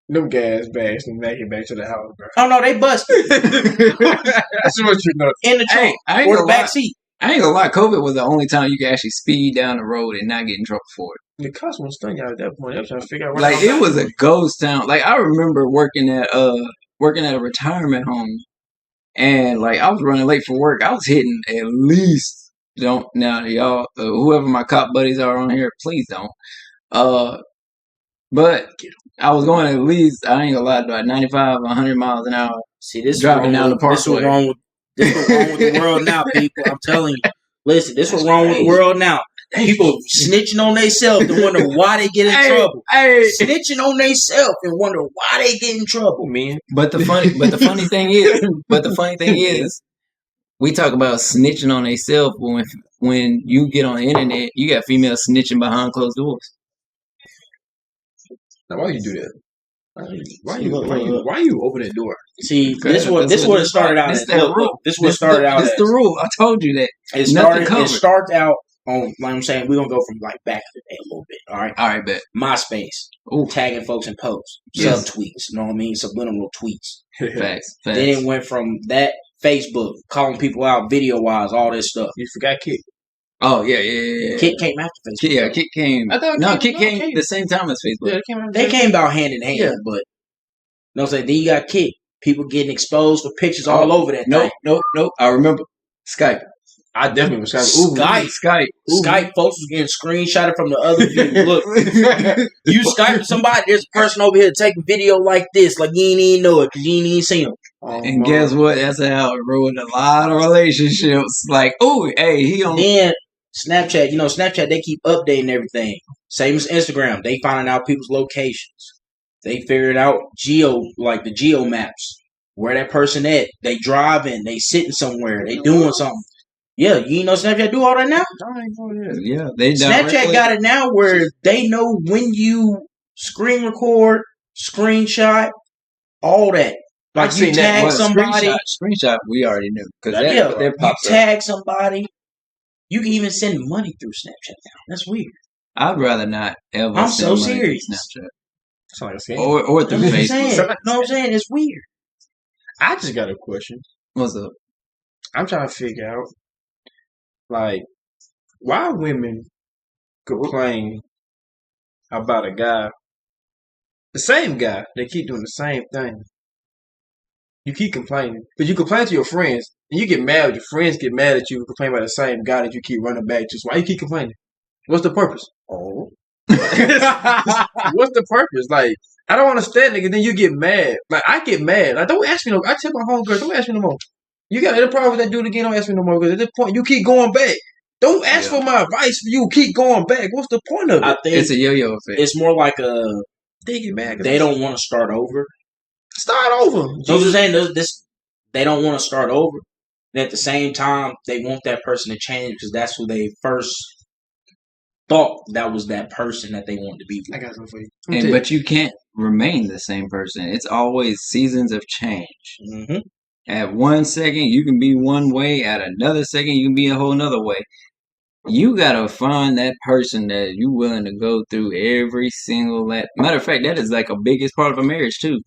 [SPEAKER 2] them gas bags and make it back to the house, bro.
[SPEAKER 1] Oh no, they busted
[SPEAKER 2] That's what you know.
[SPEAKER 1] in the trunk
[SPEAKER 3] I ain't
[SPEAKER 1] or the
[SPEAKER 3] gonna lie.
[SPEAKER 1] back seat.
[SPEAKER 3] I ain't gonna lie. COVID was the only time you could actually speed down the road and not get in trouble for it.
[SPEAKER 2] The cops was stunning y'all at that point. They were trying to figure out where
[SPEAKER 3] Like
[SPEAKER 2] y'all
[SPEAKER 3] it was a
[SPEAKER 2] got
[SPEAKER 3] ghost town. Like I remember working at a retirement home, and like I was running late for work. I was hitting at least don't now y'all whoever my cop buddies are on here, please don't. But I was going at least I ain't gonna lie about 95, 100 miles an hour.
[SPEAKER 1] See, this
[SPEAKER 3] Driving
[SPEAKER 1] is
[SPEAKER 3] down
[SPEAKER 1] wrong
[SPEAKER 3] the
[SPEAKER 1] with, this
[SPEAKER 3] parkway.
[SPEAKER 1] is wrong with the world now, people. I'm telling you. Listen, this is what's wrong with the world now. People snitching on themselves and wonder why they get in trouble.
[SPEAKER 3] Hey.
[SPEAKER 1] Snitching on themselves and wonder why they get in trouble.
[SPEAKER 2] Oh, man.
[SPEAKER 3] But the funny thing is, we talk about snitching on themselves when you get on the internet, you got females snitching behind closed doors.
[SPEAKER 2] Now, why you do that? Why you open that door?
[SPEAKER 1] See, this what it started out as. Look, this what it started out as.
[SPEAKER 3] This the rule. I told you that.
[SPEAKER 1] It started out on, like I'm saying, we're going to go from like back in the day a little bit, all right?
[SPEAKER 3] All right, bet.
[SPEAKER 1] MySpace,
[SPEAKER 3] Ooh.
[SPEAKER 1] tagging folks in posts,
[SPEAKER 3] Yes.
[SPEAKER 1] subtweets, you know what I mean? Subliminal tweets.
[SPEAKER 3] Facts.
[SPEAKER 1] Then it went from that Facebook, calling people out video-wise, all this stuff.
[SPEAKER 2] You forgot Kit.
[SPEAKER 3] Oh, yeah.
[SPEAKER 1] Kit came after Facebook.
[SPEAKER 3] Yeah, Kit came.
[SPEAKER 2] I thought
[SPEAKER 3] Kit came the same time as Facebook.
[SPEAKER 2] Yeah, it came out.
[SPEAKER 1] They came about hand in hand,
[SPEAKER 2] Yeah.
[SPEAKER 1] but you know what I'm saying? Then you got Kit. People getting exposed for pictures all over that thing.
[SPEAKER 3] Nope. I remember Skype.
[SPEAKER 2] I definitely was
[SPEAKER 1] Skype.
[SPEAKER 3] Ooh.
[SPEAKER 1] Skype folks was getting screenshotted from the other view. Look, you Skype with somebody, there's a person over here taking video like this, like you ain't even know it because you ain't even seen them.
[SPEAKER 3] And guess what? That's how it ruined a lot of relationships. Like, oh, hey, he on.
[SPEAKER 1] Then Snapchat, Snapchat, they keep updating everything. Same as Instagram. They finding out people's locations. They figured out the geo maps. Where that person at. They driving. They sitting somewhere. They doing something. Yeah, you know Snapchat do all that now?
[SPEAKER 3] Yeah, they
[SPEAKER 1] Snapchat got it now where they know when you screen record, screenshot, all that. Like
[SPEAKER 2] I've
[SPEAKER 1] you
[SPEAKER 2] seen
[SPEAKER 1] tag
[SPEAKER 2] that.
[SPEAKER 1] somebody.
[SPEAKER 3] Screenshot, we already knew. Because that
[SPEAKER 1] You
[SPEAKER 3] pops up.
[SPEAKER 1] tag somebody. You can even send money through Snapchat now. That's weird.
[SPEAKER 3] I'd rather not ever.
[SPEAKER 1] I'm
[SPEAKER 3] send
[SPEAKER 1] so
[SPEAKER 3] money through
[SPEAKER 1] serious.
[SPEAKER 3] Snapchat
[SPEAKER 2] That's like a scam.
[SPEAKER 3] or through
[SPEAKER 1] That's what I'm saying.
[SPEAKER 3] Facebook.
[SPEAKER 1] You know what I'm saying? It's weird.
[SPEAKER 2] I just got a question.
[SPEAKER 3] What's up?
[SPEAKER 2] I'm trying to figure out, like, why women complain about a guy, the same guy, they keep doing the same thing. You keep complaining, but you complain to your friends, and you get mad when your friends get mad at you and complain about the same guy that you keep running back to. So why you keep complaining? What's the purpose?
[SPEAKER 1] Oh.
[SPEAKER 2] What's the purpose? Like, I don't understand, nigga. Then you get mad. Like, I get mad. Like, don't ask me no. I tell my homegirl, don't ask me no more. You got any problem with that dude again? Don't ask me no more. Because at this point, you keep going back. Don't ask for my advice for you. Keep going back. What's the point of it?
[SPEAKER 1] I think
[SPEAKER 3] It's a yo-yo effect.
[SPEAKER 1] it's more like a
[SPEAKER 2] They get mad.
[SPEAKER 1] they don't want to start over.
[SPEAKER 2] Start over.
[SPEAKER 1] You know what I'm saying? They don't want to start over. And at the same time, they want that person to change because that's who they first thought that was that person that they wanted to be with.
[SPEAKER 2] I got something for you.
[SPEAKER 3] But you can't remain the same person. It's always seasons of change.
[SPEAKER 1] Mm-hmm.
[SPEAKER 3] At 1 second, you can be one way. At another second, you can be a whole nother way. You gotta find that person that you willing to go through every single matter of fact, that is like a biggest part of a marriage too.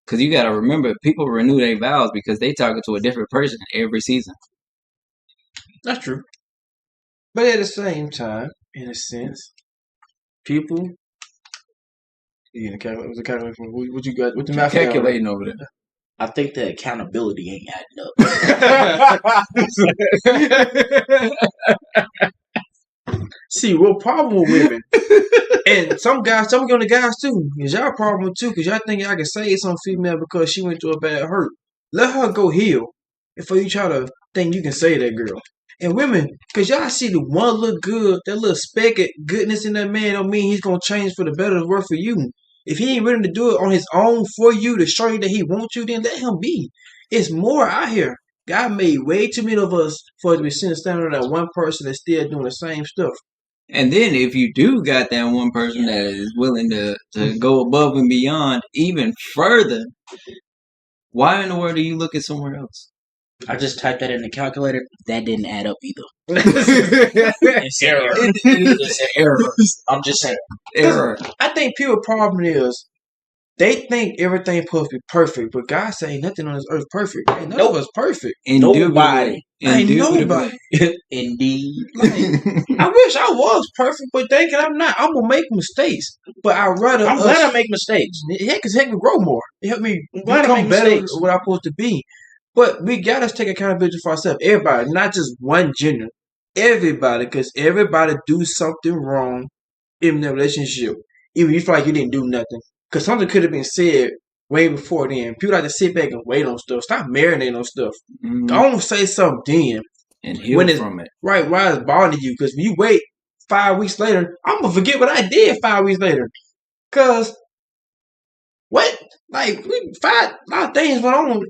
[SPEAKER 3] Because you gotta remember, people renew their vows because they talking to a different person every season.
[SPEAKER 2] That's true. But at the same time, in a sense, people. You getting a calculator? What's a calculator for? What you got? What the math
[SPEAKER 3] Calculating over there.
[SPEAKER 1] I think the accountability ain't adding up.
[SPEAKER 2] See, what problem with women? And some guys, some of the guys too, is y'all problem too, because y'all think y'all can save some female because she went through a bad hurt. Let her go heal before you try to think you can save that girl. And women, because y'all see the one look good, that little speck of goodness in that man don't mean he's going to change for the better to work for you. If he ain't willing to do it on his own for you to show you that he wants you, then let him be. It's more out here. God made way too many of us for us to be sitting standing on that one person that's still doing the same stuff.
[SPEAKER 3] And then if you do got that one person that is willing to go above and beyond even further, why in the world are you looking somewhere else?
[SPEAKER 1] I just typed that in the calculator. That didn't add up either.
[SPEAKER 2] It's
[SPEAKER 1] error. It's an error. I'm just saying.
[SPEAKER 3] Error.
[SPEAKER 2] I think people's problem is they think everything supposed to be perfect, but God say ain't nothing on this earth perfect. Ain't none of us perfect.
[SPEAKER 1] Nobody.
[SPEAKER 2] Ain't nobody.
[SPEAKER 1] Indeed.
[SPEAKER 2] Like, I wish I was perfect, but thinking I'm not. I'm gonna make mistakes, but I'd rather.
[SPEAKER 1] I'm glad I make mistakes.
[SPEAKER 2] Heck, it's help me grow more. It helped me
[SPEAKER 1] I'm glad I
[SPEAKER 2] become
[SPEAKER 1] make
[SPEAKER 2] better
[SPEAKER 1] mistakes.
[SPEAKER 2] than what I'm supposed to be. But we gotta take accountability for ourselves. Everybody, not just one gender. Everybody, because everybody do something wrong in the relationship. Even if you feel like you didn't do nothing. Because something could have been said way before then. People like to sit back and wait on stuff. Stop marinating on stuff. Don't say something then.
[SPEAKER 3] And heal from it.
[SPEAKER 2] Right, why it's bothering you. Because when you wait 5 weeks later, I'm going to forget what I did 5 weeks later. Because, what? Like, a lot of things went on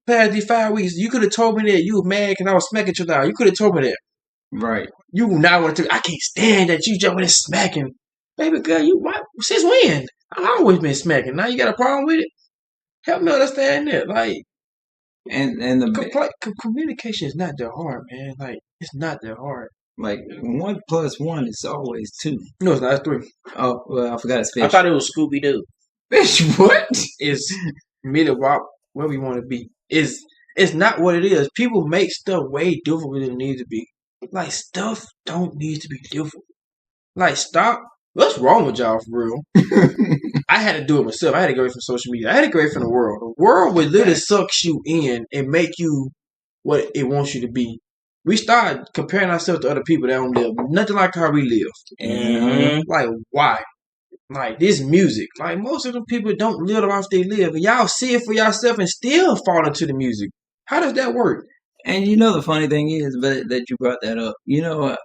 [SPEAKER 2] past these 5 weeks. You could have told me that you were mad because I was smacking you down. You could have told me that.
[SPEAKER 3] Right.
[SPEAKER 2] You now want to. I can't stand that you jumping and smacking, baby girl. Since when? I've always been smacking. Now you got a problem with it? Help me understand that. Like,
[SPEAKER 3] and the
[SPEAKER 2] communication is not that hard, man. Like, it's not that hard.
[SPEAKER 3] Like 1 + 1 is always 2.
[SPEAKER 2] No, it's not. It's 3.
[SPEAKER 3] Oh well, I forgot it's fish.
[SPEAKER 1] I thought it was Scooby Doo.
[SPEAKER 3] Fish what?
[SPEAKER 2] It's middle wop where we want to be. It's not what it is. People make stuff way different than it needs to be. Like, stuff don't need to be different. Like, stop. What's wrong with y'all for real? I had to do it myself. I had to get away from social media. I had to get away from the world. The world would literally sucks you in and make you what it wants you to be. We start comparing ourselves to other people that don't live nothing like how we live.
[SPEAKER 1] Mm-hmm.
[SPEAKER 2] Like, why? Like, this music. Like, most of the people don't live the life they live. And y'all see it for yourself and still fall into the music. How does that work?
[SPEAKER 3] And you know the funny thing is, but that you brought that up. You know,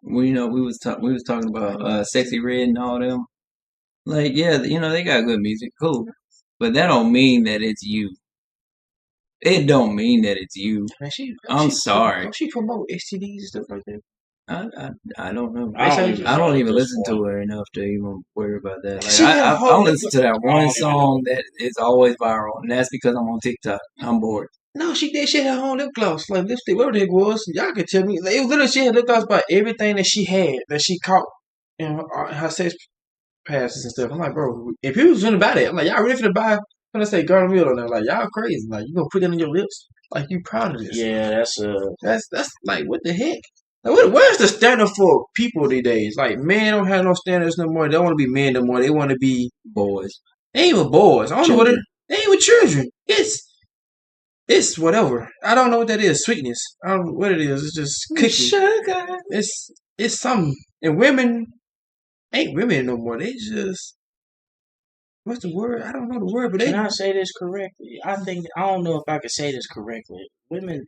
[SPEAKER 3] we was talking about Sexy Red and all them. Like, yeah, you know they got good music, cool, but that don't mean that it's you. It don't mean that it's you.
[SPEAKER 2] Man,
[SPEAKER 3] I'm sorry.
[SPEAKER 2] Don't she promote STDs and stuff like that?
[SPEAKER 3] I don't know.
[SPEAKER 1] I
[SPEAKER 3] don't even listen to her enough to even worry about that. Like,
[SPEAKER 2] She had a
[SPEAKER 3] I
[SPEAKER 2] whole-
[SPEAKER 3] listen to that one song that is always viral, and that's because I'm on TikTok. I'm bored.
[SPEAKER 2] No, she did. She had her own lip gloss, like lipstick, whatever the heck it was. Y'all could tell me. Like, it was literally she had lip gloss about everything that she had that she caught in her sex passes and stuff. I'm like, bro, if you was gonna buy that, I'm like, y'all really finna buy? When I say Garden Wheel on there, like y'all crazy. Like you gonna put it on your lips? Like you proud of this?
[SPEAKER 1] Yeah,
[SPEAKER 2] That's like what the heck? Like, where's the standard for people these days? Like men don't have no standards no more. They don't want to be men no more. They want to be
[SPEAKER 3] boys.
[SPEAKER 2] They ain't even boys. I don't know what
[SPEAKER 1] children.
[SPEAKER 2] They ain't even children. It's whatever. I don't know what that is. Sweetness. I don't know what it is. It's just cookie.
[SPEAKER 3] Sugar.
[SPEAKER 2] It's something. And women ain't women no more. They just what's the word? I don't know the word, but
[SPEAKER 1] Can I say this correctly? I don't know if I can say this correctly. Women.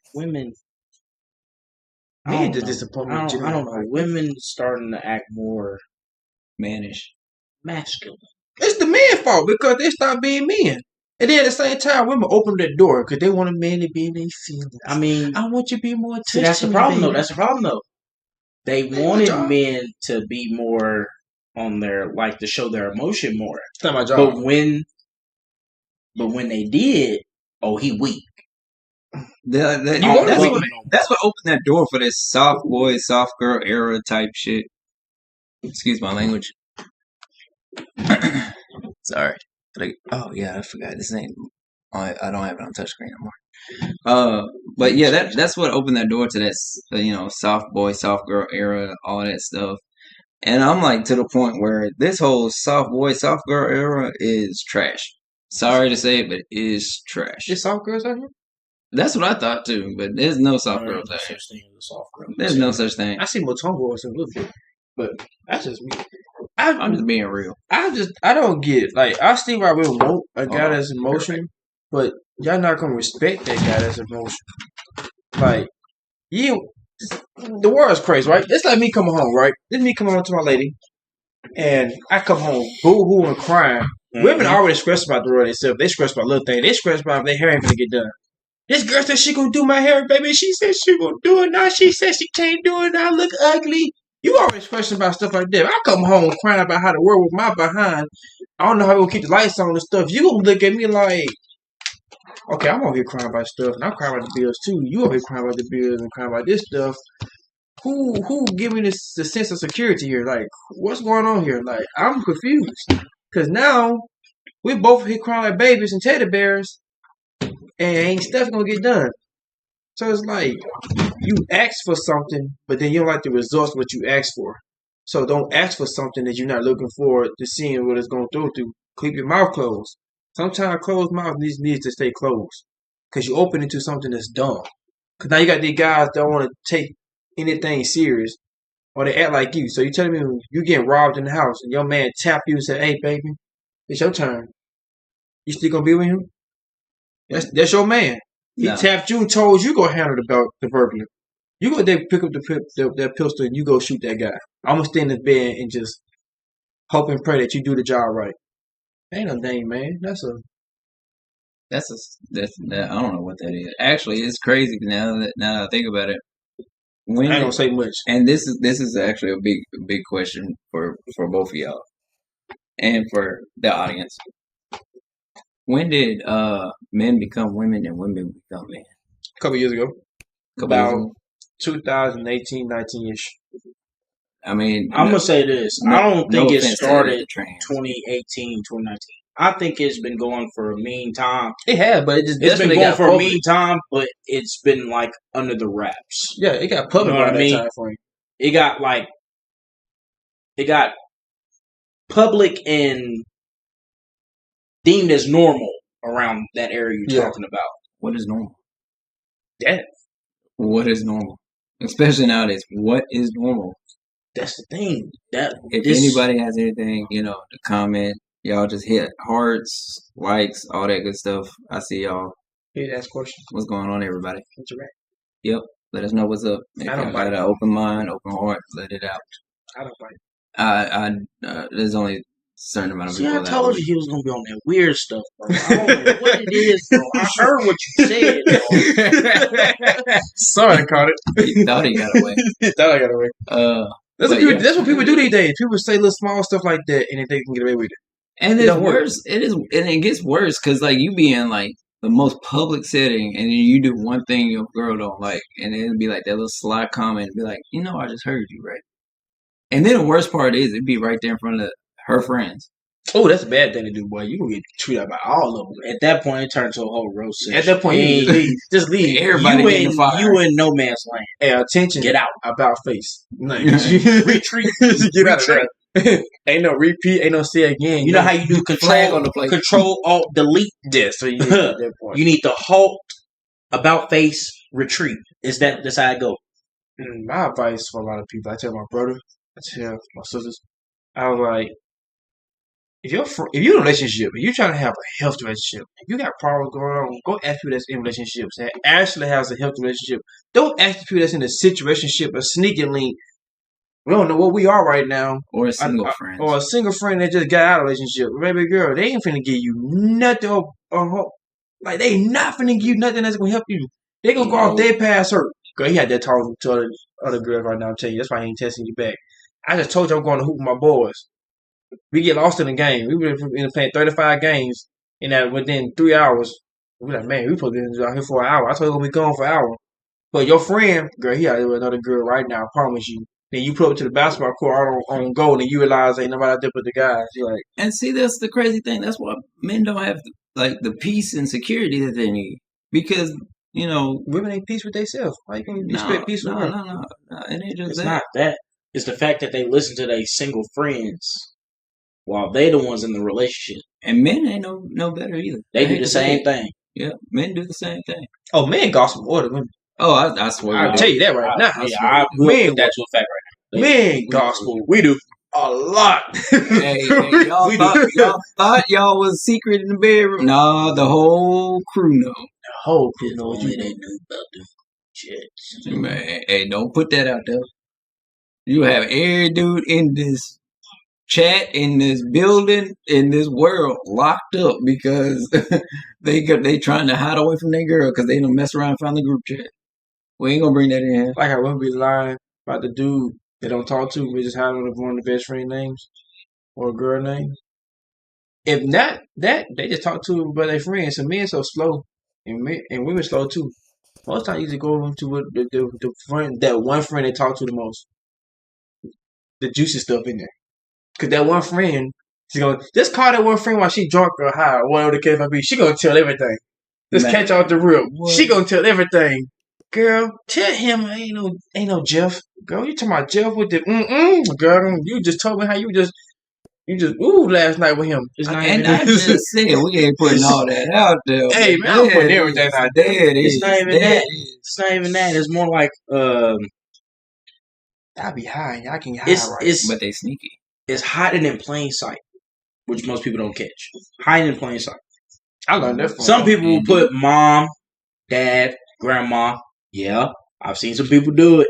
[SPEAKER 2] Men just disappoint me.
[SPEAKER 1] I don't know. Women starting to act more
[SPEAKER 3] mannish,
[SPEAKER 1] masculine.
[SPEAKER 2] It's the man's fault because they stop being men. And then at the same time, women open the door because they want a man to be in their feelings.
[SPEAKER 1] I mean,
[SPEAKER 2] I want you to be more touched.
[SPEAKER 1] See, that's the problem, though. That's the problem, though. They wanted men to be more on their, like, to show their emotion more.
[SPEAKER 2] It's not my job.
[SPEAKER 1] But when they did, oh, he weak.
[SPEAKER 3] That's what opened that door for this soft boy, soft girl era type shit. Excuse my language. Sorry. Oh yeah, I forgot this name. I don't have it on touchscreen anymore. But yeah, that's what opened that door to that soft boy, soft girl era, all that stuff. And I'm like to the point where this whole soft boy, soft girl era is trash. Sorry to say it, but it is trash.
[SPEAKER 2] There's soft girls out here?
[SPEAKER 3] That's what I thought too, but there's no soft girls out here. There's no such thing.
[SPEAKER 2] I see more tomboys in little bit, but that's just me.
[SPEAKER 3] I'm just being real.
[SPEAKER 2] I don't get it. Like I see why we want a guy that's emotional, but y'all not gonna respect that guy that's emotional. Like the world's crazy, right? It's like me coming home, right? This is me coming home to my lady, and I come home boo-hoo and crying. Mm-hmm. Women already stressed about the world themselves. They stressed about little things. They stressed about if their hair ain't gonna get done. This girl said she gonna do my hair, baby. She said she gonna do it now. She said she can't do it now. I look ugly. You always question about stuff like that. I come home crying about how the world with my behind. I don't know how we gonna keep the lights on and stuff. You gonna look at me like, okay, I'm over here crying about stuff, and I'm crying about the bills too. You over here crying about the bills and crying about this stuff. Who giving this the sense of security here? Like, what's going on here? Like, I'm confused because now we both here crying like babies and teddy bears, and ain't stuff gonna get done. So it's like you ask for something, but then you don't like the results of what you asked for. So don't ask for something that you're not looking forward to seeing what it's going to go through. Keep your mouth closed. Sometimes closed mouth needs to stay closed because you open into something that's dumb. Because now you got these guys that don't want to take anything serious, or they act like you. So you telling me you getting robbed in the house and your man tap you and say, "Hey, baby, it's your turn." You still gonna be with him? That's your man. He tapped you and told you go handle the burglar. You go there, pick up that pistol, and you go shoot that guy. I'm gonna stay in this bed and just hope and pray that you do the job right. Ain't no thing, man. I
[SPEAKER 3] don't know what that is. Actually, it's crazy now that I think about it.
[SPEAKER 2] I ain't gonna say much.
[SPEAKER 3] And this is actually a big question for both of y'all and for the audience. When did men become women and women become men?
[SPEAKER 2] A couple years ago. About 2018, 19-ish.
[SPEAKER 3] I mean,
[SPEAKER 1] I'm going to say this. I don't think it started 2018, 2019. I think it's been going for a mean time.
[SPEAKER 2] It has, but it's
[SPEAKER 1] been going for a mean time, but it's been like under the wraps.
[SPEAKER 2] Yeah, it got public around that time for you.
[SPEAKER 1] It got public and deemed as normal around that area you're talking about.
[SPEAKER 3] What is normal?
[SPEAKER 2] Death.
[SPEAKER 3] What is normal? Especially nowadays, what is normal?
[SPEAKER 1] That's the thing.
[SPEAKER 3] If anybody has anything, to comment, y'all just hit hearts, likes, all that good stuff. I see y'all.
[SPEAKER 2] Here to ask questions.
[SPEAKER 3] What's going on, everybody?
[SPEAKER 2] Interact.
[SPEAKER 3] Yep. Let us know what's up. If y'all got an open mind, open heart, let it out.
[SPEAKER 2] I don't bite.
[SPEAKER 3] There's only a certain amount of people.
[SPEAKER 1] I told you he was gonna be on that weird stuff, bro. I don't know what it is, bro. I heard what you said, bro.
[SPEAKER 2] Sorry, I caught it.
[SPEAKER 3] He thought he got away.
[SPEAKER 2] I got away. That's what people do these days. People say little small stuff like that, and they can get away with it.
[SPEAKER 3] And it's worse. It is, and it gets worse because like you being like the most public setting, and then you do one thing your girl don't like, and then it'd be like that little sly comment, be like, I just heard you, right? And then the worst part is, it'd be right there in front of her friends.
[SPEAKER 2] Oh, that's a bad thing to do, boy. You gonna get treated by all of them.
[SPEAKER 1] At that point, it turns to a whole roast session.
[SPEAKER 2] At that point, you just leave. Just leave.
[SPEAKER 3] Everybody getting fired.
[SPEAKER 1] You in no man's land.
[SPEAKER 2] Hey, attention.
[SPEAKER 1] Get out.
[SPEAKER 2] About face.
[SPEAKER 1] Retreat.
[SPEAKER 2] Get out of there. Ain't no repeat. Ain't no say again.
[SPEAKER 1] You know how you do
[SPEAKER 3] Flag on the plate.
[SPEAKER 1] Control Alt Delete.
[SPEAKER 2] Yeah, so you at that point.
[SPEAKER 1] You need to halt, about face, retreat. That's how it go.
[SPEAKER 2] My advice for a lot of people, I tell my brother, I tell my sisters, I was like, if you're in a relationship, if you're trying to have a healthy relationship, if you got problems going on, go ask people that's in relationships that actually has a healthy relationship. Don't ask people that's in a situationship or sneaking link. We don't know what we are right now.
[SPEAKER 3] Or a single friend.
[SPEAKER 2] Or a single friend that just got out of a relationship. Baby girl, they ain't finna give you nothing. Like, they not finna give you nothing that's gonna help you. They gonna go off their past hurt. Girl, he had that talking to other girls right now. I'm telling you, that's why he ain't testing you back. I just told you I'm going to hoop with my boys. We get lost in the game. We were playing 35 games, and that within 3 hours, we like, man, we supposed to be out here for an hour. I told you we'll be gone for an hour. But your friend, girl, he out here with another girl right now. I promise you. Then you pull up to the basketball court on goal, and you realize ain't nobody out there but the guys. You're like,
[SPEAKER 3] and see, that's the crazy thing. That's why men don't have the peace and security that they need, because
[SPEAKER 2] women ain't peace with themselves. Why you gonna expect peace with women?
[SPEAKER 3] No. It ain't just
[SPEAKER 1] it's
[SPEAKER 3] that.
[SPEAKER 1] not that. It's the fact that they listen to their single friends while they the ones in the relationship.
[SPEAKER 3] And men ain't no better either.
[SPEAKER 1] They do the same thing.
[SPEAKER 3] Yeah, men do the same thing.
[SPEAKER 2] Oh, men gospel more than women.
[SPEAKER 3] Oh, I swear.
[SPEAKER 2] I'll tell you that right now.
[SPEAKER 1] I will put that to a fact right now.
[SPEAKER 2] Men gospel. We do a lot.
[SPEAKER 3] Hey, y'all thought y'all was secret in the bedroom. Nah, the whole crew know.
[SPEAKER 2] The whole crew knows
[SPEAKER 1] Only
[SPEAKER 2] you
[SPEAKER 1] they knew about them shits.
[SPEAKER 3] Man, hey, don't put that out there. You have every dude in this chat, in this building, in this world locked up because they trying to hide away from their girl because they don't mess around and found the group chat. We ain't gonna bring that in here.
[SPEAKER 2] Like I wouldn't be lying about the dude they don't talk to. We just hide on one of the best friend names or a girl name. If not that, they just talk to them by their friends. So men so slow, and women slow too. Most times you just go to the friend, that one friend they talk to the most. The juicy stuff in there. Because that one friend, she's going to just call that one friend while she drunk or high or whatever the case might be. She going to tell everything. Just catch off the rip. What? She going to tell everything. Girl, tell him ain't no Jeff. Girl, you talking about Jeff with the girl, you just told me how you just last night with him.
[SPEAKER 3] It's not and I just said we ain't putting all that out there.
[SPEAKER 2] Hey man, I'm putting everything out there.
[SPEAKER 1] It's not even that. It's not even that. It's more like
[SPEAKER 2] I be high. I can hide right.
[SPEAKER 3] But they sneaky.
[SPEAKER 1] It's hiding in plain sight, which most people don't catch. Hiding in plain sight.
[SPEAKER 2] I learned that from
[SPEAKER 1] some people will put mom, dad, grandma. Yeah, I've seen some people do it.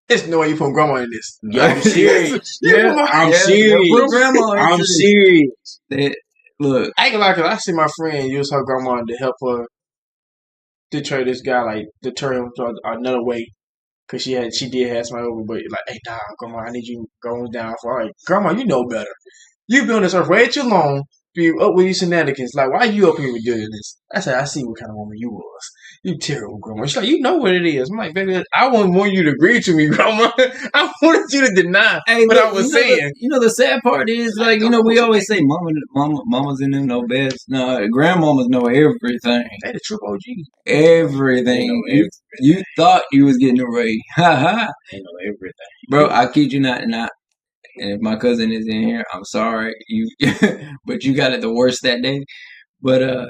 [SPEAKER 2] There's no way you put grandma in this.
[SPEAKER 1] Yeah, I'm serious. I'm serious.
[SPEAKER 3] Put grandma
[SPEAKER 1] I'm serious.
[SPEAKER 3] Look,
[SPEAKER 2] I ain't gonna lie, cause I see my friend use her grandma to help her deter this guy, like deter him to another way. Cause she did have somebody over, but like, hey, nah, grandma, I need you going down for. All right, grandma, you know better. You've been on this earth way too long. Be up with these shenanigans. Like, why you up here with doing this? I said, I see what kind of woman you was. You terrible, grandma. She's like, you know what it is. I'm like, baby, I wouldn't want you to agree to me, grandma. I wanted you to deny what I was saying.
[SPEAKER 3] The sad part is, like, we always say, mamas in them know best. No, grandmamas know everything.
[SPEAKER 2] They the true OG.
[SPEAKER 3] Everything. You thought you was getting away. Ha ha.
[SPEAKER 1] They know everything.
[SPEAKER 3] Bro, I kid you not. And if my cousin is in here, I'm sorry, but you got it the worst that day. But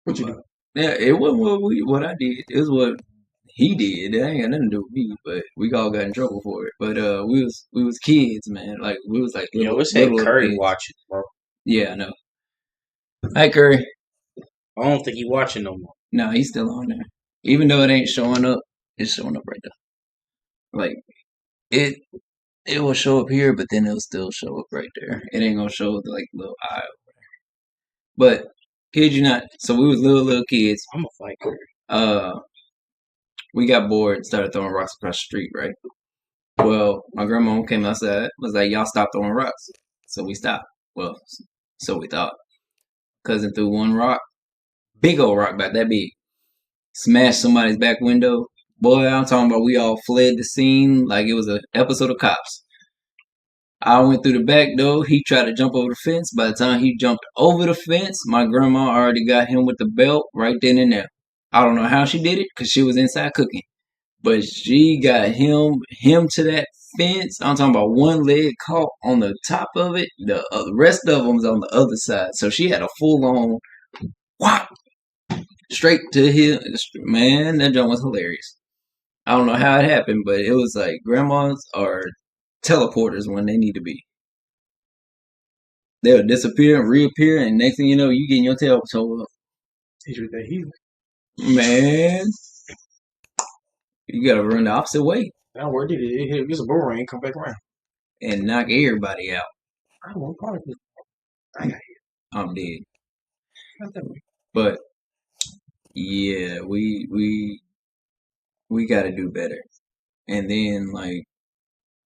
[SPEAKER 2] what you do?
[SPEAKER 3] Yeah, it wasn't what I did. It was what he did. It ain't got nothing to do with me. But we all got in trouble for it. But we was kids, man. Like we was like
[SPEAKER 1] little, it's little Curry kids. Watching, bro.
[SPEAKER 3] Yeah, I know. Hi, Curry.
[SPEAKER 1] I don't think he watching no more.
[SPEAKER 3] No, he's still on there. Even though it ain't showing up, it's showing up right there. Like it will show up here, but then it'll still show up right there. It ain't gonna show like little eye over there. But kid you not, so we was little kids.
[SPEAKER 1] I'm a fighter.
[SPEAKER 3] We got bored, started throwing rocks across the street, right? Well, my grandma came outside, was like, y'all stop throwing rocks. So we stopped. Well, so we thought. Cousin threw one rock, big old rock about that big, smashed somebody's back window. Boy, I'm talking about we all fled the scene like it was an episode of Cops. I went through the back door. He tried to jump over the fence. By the time he jumped over the fence, my grandma already got him with the belt right then and there. I don't know how she did it because she was inside cooking. But she got him to that fence. I'm talking about one leg caught on the top of it. The rest of them was on the other side. So she had a full-on whop straight to him. Man, that jump was hilarious. I don't know how it happened, but it was like grandmas are teleporters when they need to be. They'll disappear and reappear, and next thing you know, you getting your tail toe up.
[SPEAKER 2] He's with that heel.
[SPEAKER 3] Man, you gotta run the opposite way
[SPEAKER 2] That worked. It was a boomerang. Come back around.
[SPEAKER 3] and knock everybody out.
[SPEAKER 2] I won't part of it. I got hit.
[SPEAKER 3] I'm dead.
[SPEAKER 2] Not that way.
[SPEAKER 3] But yeah, we got to do better. And then like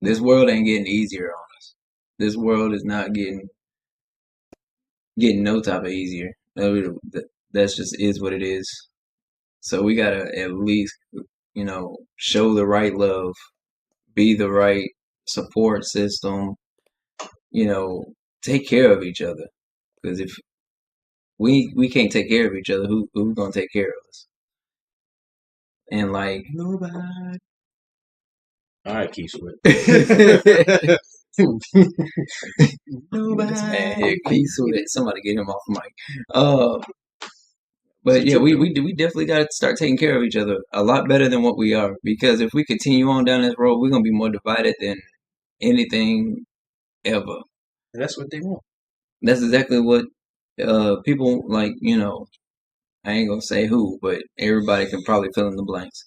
[SPEAKER 3] this world ain't getting easier on us. This world is not getting no type of easier. That's just is what it is. So we gotta at least show the right love, be the right support system. Take care of each other. Because if we can't take care of each other, who's gonna take care of us? And like
[SPEAKER 2] Nobody.
[SPEAKER 1] All right, Keith Sweat.
[SPEAKER 3] Nobody. Man, here, Keith Sweat. Somebody get him off the mic. But yeah, we definitely got to start taking care of each other a lot better than what we are. Because if we continue on down this road, we're gonna be more divided than anything ever.
[SPEAKER 2] And that's what they want.
[SPEAKER 3] That's exactly what people like. I ain't gonna say who, but everybody can probably fill in the blanks.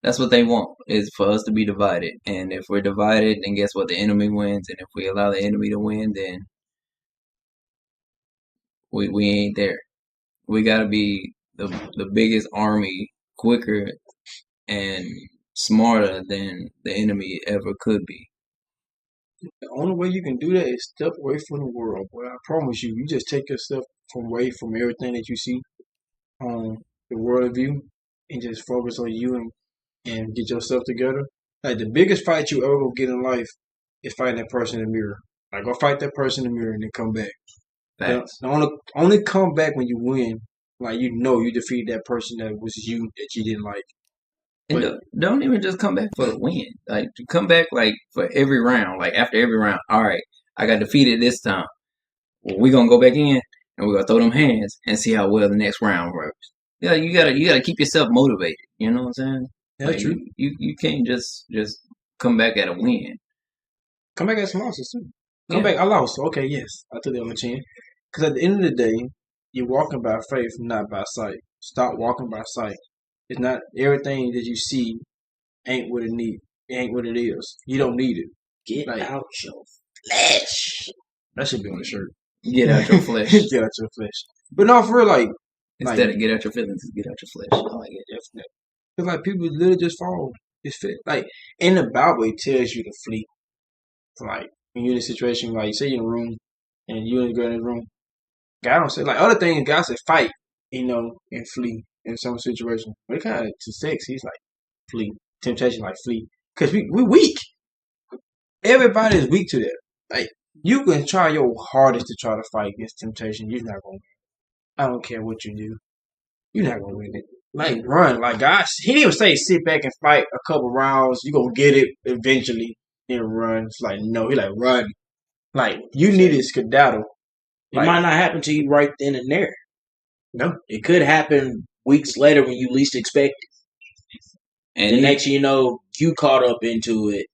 [SPEAKER 3] That's what they want, is for us to be divided. And if we're divided, then guess what? The enemy wins. And if we allow the enemy to win, then we ain't there. We gotta be the biggest army quicker and smarter than the enemy ever could be.
[SPEAKER 2] The only way you can do that is step away from the world, boy. I promise you. You just take yourself away from everything that you see on the world view and just focus on you and get yourself together. Like the biggest fight you ever gonna get in life is fighting that person in the mirror. Like go fight that person in the mirror and then come back.
[SPEAKER 3] Facts.
[SPEAKER 2] The only come back when you win. Like you defeated that person that was you that you didn't like.
[SPEAKER 3] And don't even just come back for the win. Like come back like for every round. Like after every round. All right, I got defeated this time. Well, we're gonna go back in and we're gonna throw them hands and see how well the next round works. Yeah, you gotta keep yourself motivated. You know what I'm saying?
[SPEAKER 2] That's
[SPEAKER 3] Like,
[SPEAKER 2] true.
[SPEAKER 3] You can't just come back at a win.
[SPEAKER 2] Come back at some losses too. Come
[SPEAKER 3] Yeah.
[SPEAKER 2] back. I lost. Okay, yes, I took it on the chin. Because at the end of the day, you're walking by faith, not by sight. Stop walking by sight. It's not everything that you see ain't what it need. It ain't what it is. You don't need it.
[SPEAKER 1] Get
[SPEAKER 2] Like-
[SPEAKER 1] out your flesh.
[SPEAKER 2] That should be on the shirt.
[SPEAKER 3] Get out your flesh.
[SPEAKER 2] Get out your flesh. But no, for real, like
[SPEAKER 3] Instead of get out your feelings, get out your flesh. I like it.
[SPEAKER 2] it's like people literally just fall. It's fit. Like in the Bible, it tells you to flee. It's like when you're in a situation, like say you're in a room and you and the girl in the room. God don't say like other things. God said fight, and flee in some situation. But it kind of to sex, he's like flee. Temptation, like flee, because we weak. Everybody is weak to that. Like you can try your hardest to try to fight against temptation. You're not gonna win. I don't care what you do. You're not gonna win it. Like run, like gosh, he didn't even say sit back and fight a couple rounds. You gonna get it eventually. Then run. It's like no, he like run. Like you need to skedaddle.
[SPEAKER 1] It
[SPEAKER 2] Like,
[SPEAKER 1] might not happen to you right then and there.
[SPEAKER 2] No.
[SPEAKER 1] It could happen weeks later when you least expect it.
[SPEAKER 3] And
[SPEAKER 1] The next thing you know, you caught up into it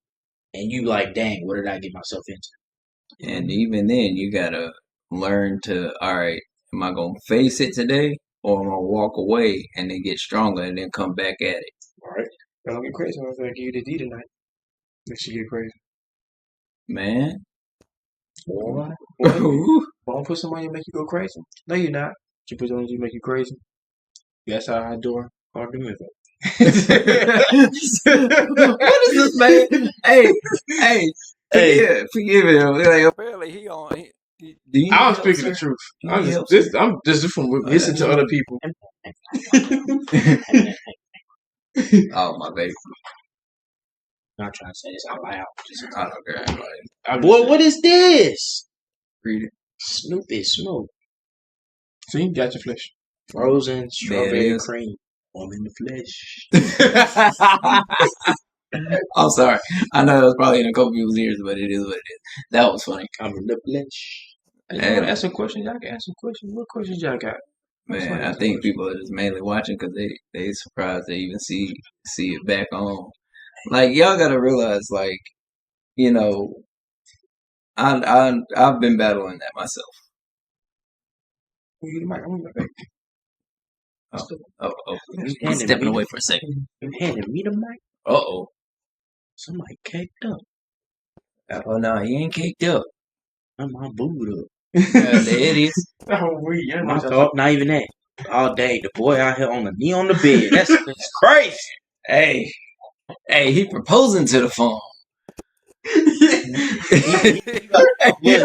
[SPEAKER 1] and you like, dang, what did I get myself into?
[SPEAKER 3] And even then, you gotta learn to, all right, am I gonna face it today, or am I gonna walk away and then get stronger and then come back at it?
[SPEAKER 2] all right, don't get crazy. I'm gonna give you the D tonight. Make you get crazy.
[SPEAKER 3] Man,
[SPEAKER 2] Boy,
[SPEAKER 3] what
[SPEAKER 2] don't put somebody to make you go crazy. No, you're not. You put somebody to make you crazy. That's how I do hard to move
[SPEAKER 3] is this man? Hey, forgive him. Like apparently he on. Do you
[SPEAKER 2] I'm
[SPEAKER 3] need help,
[SPEAKER 2] speaking
[SPEAKER 3] sir?
[SPEAKER 2] the truth.
[SPEAKER 3] You need help, sir?
[SPEAKER 2] I'm just from listening to other people.
[SPEAKER 3] Oh my baby.
[SPEAKER 1] I'm not trying to say this out loud.
[SPEAKER 3] I don't care. Like,
[SPEAKER 1] Boy, what is this?
[SPEAKER 3] read it.
[SPEAKER 1] Snoopy Snoop.
[SPEAKER 2] See, got your flesh.
[SPEAKER 1] Frozen strawberry
[SPEAKER 3] is.
[SPEAKER 1] cream. I'm in the flesh.
[SPEAKER 3] I'm sorry. I know that was probably in a couple people's ears, but it is what it is. That was funny.
[SPEAKER 1] I'm in the flesh.
[SPEAKER 2] Hey, you want to ask some questions? Y'all can ask some questions. What questions y'all got?
[SPEAKER 3] Man, I think people are just mainly watching because they surprised they even see it back on. Like, y'all gotta realize, like, you know, I've been battling that myself. Oh,
[SPEAKER 1] You
[SPEAKER 3] stepping away for a second.
[SPEAKER 1] You handed me the mic.
[SPEAKER 3] Uh-oh.
[SPEAKER 1] Somebody caked up.
[SPEAKER 3] Oh no, he ain't caked up.
[SPEAKER 1] I'm all booed up.
[SPEAKER 3] There it is.
[SPEAKER 1] My thought, not even that. All day, the boy out here on the knee on the bed. That's crazy.
[SPEAKER 3] Hey, he proposing to the phone.
[SPEAKER 1] He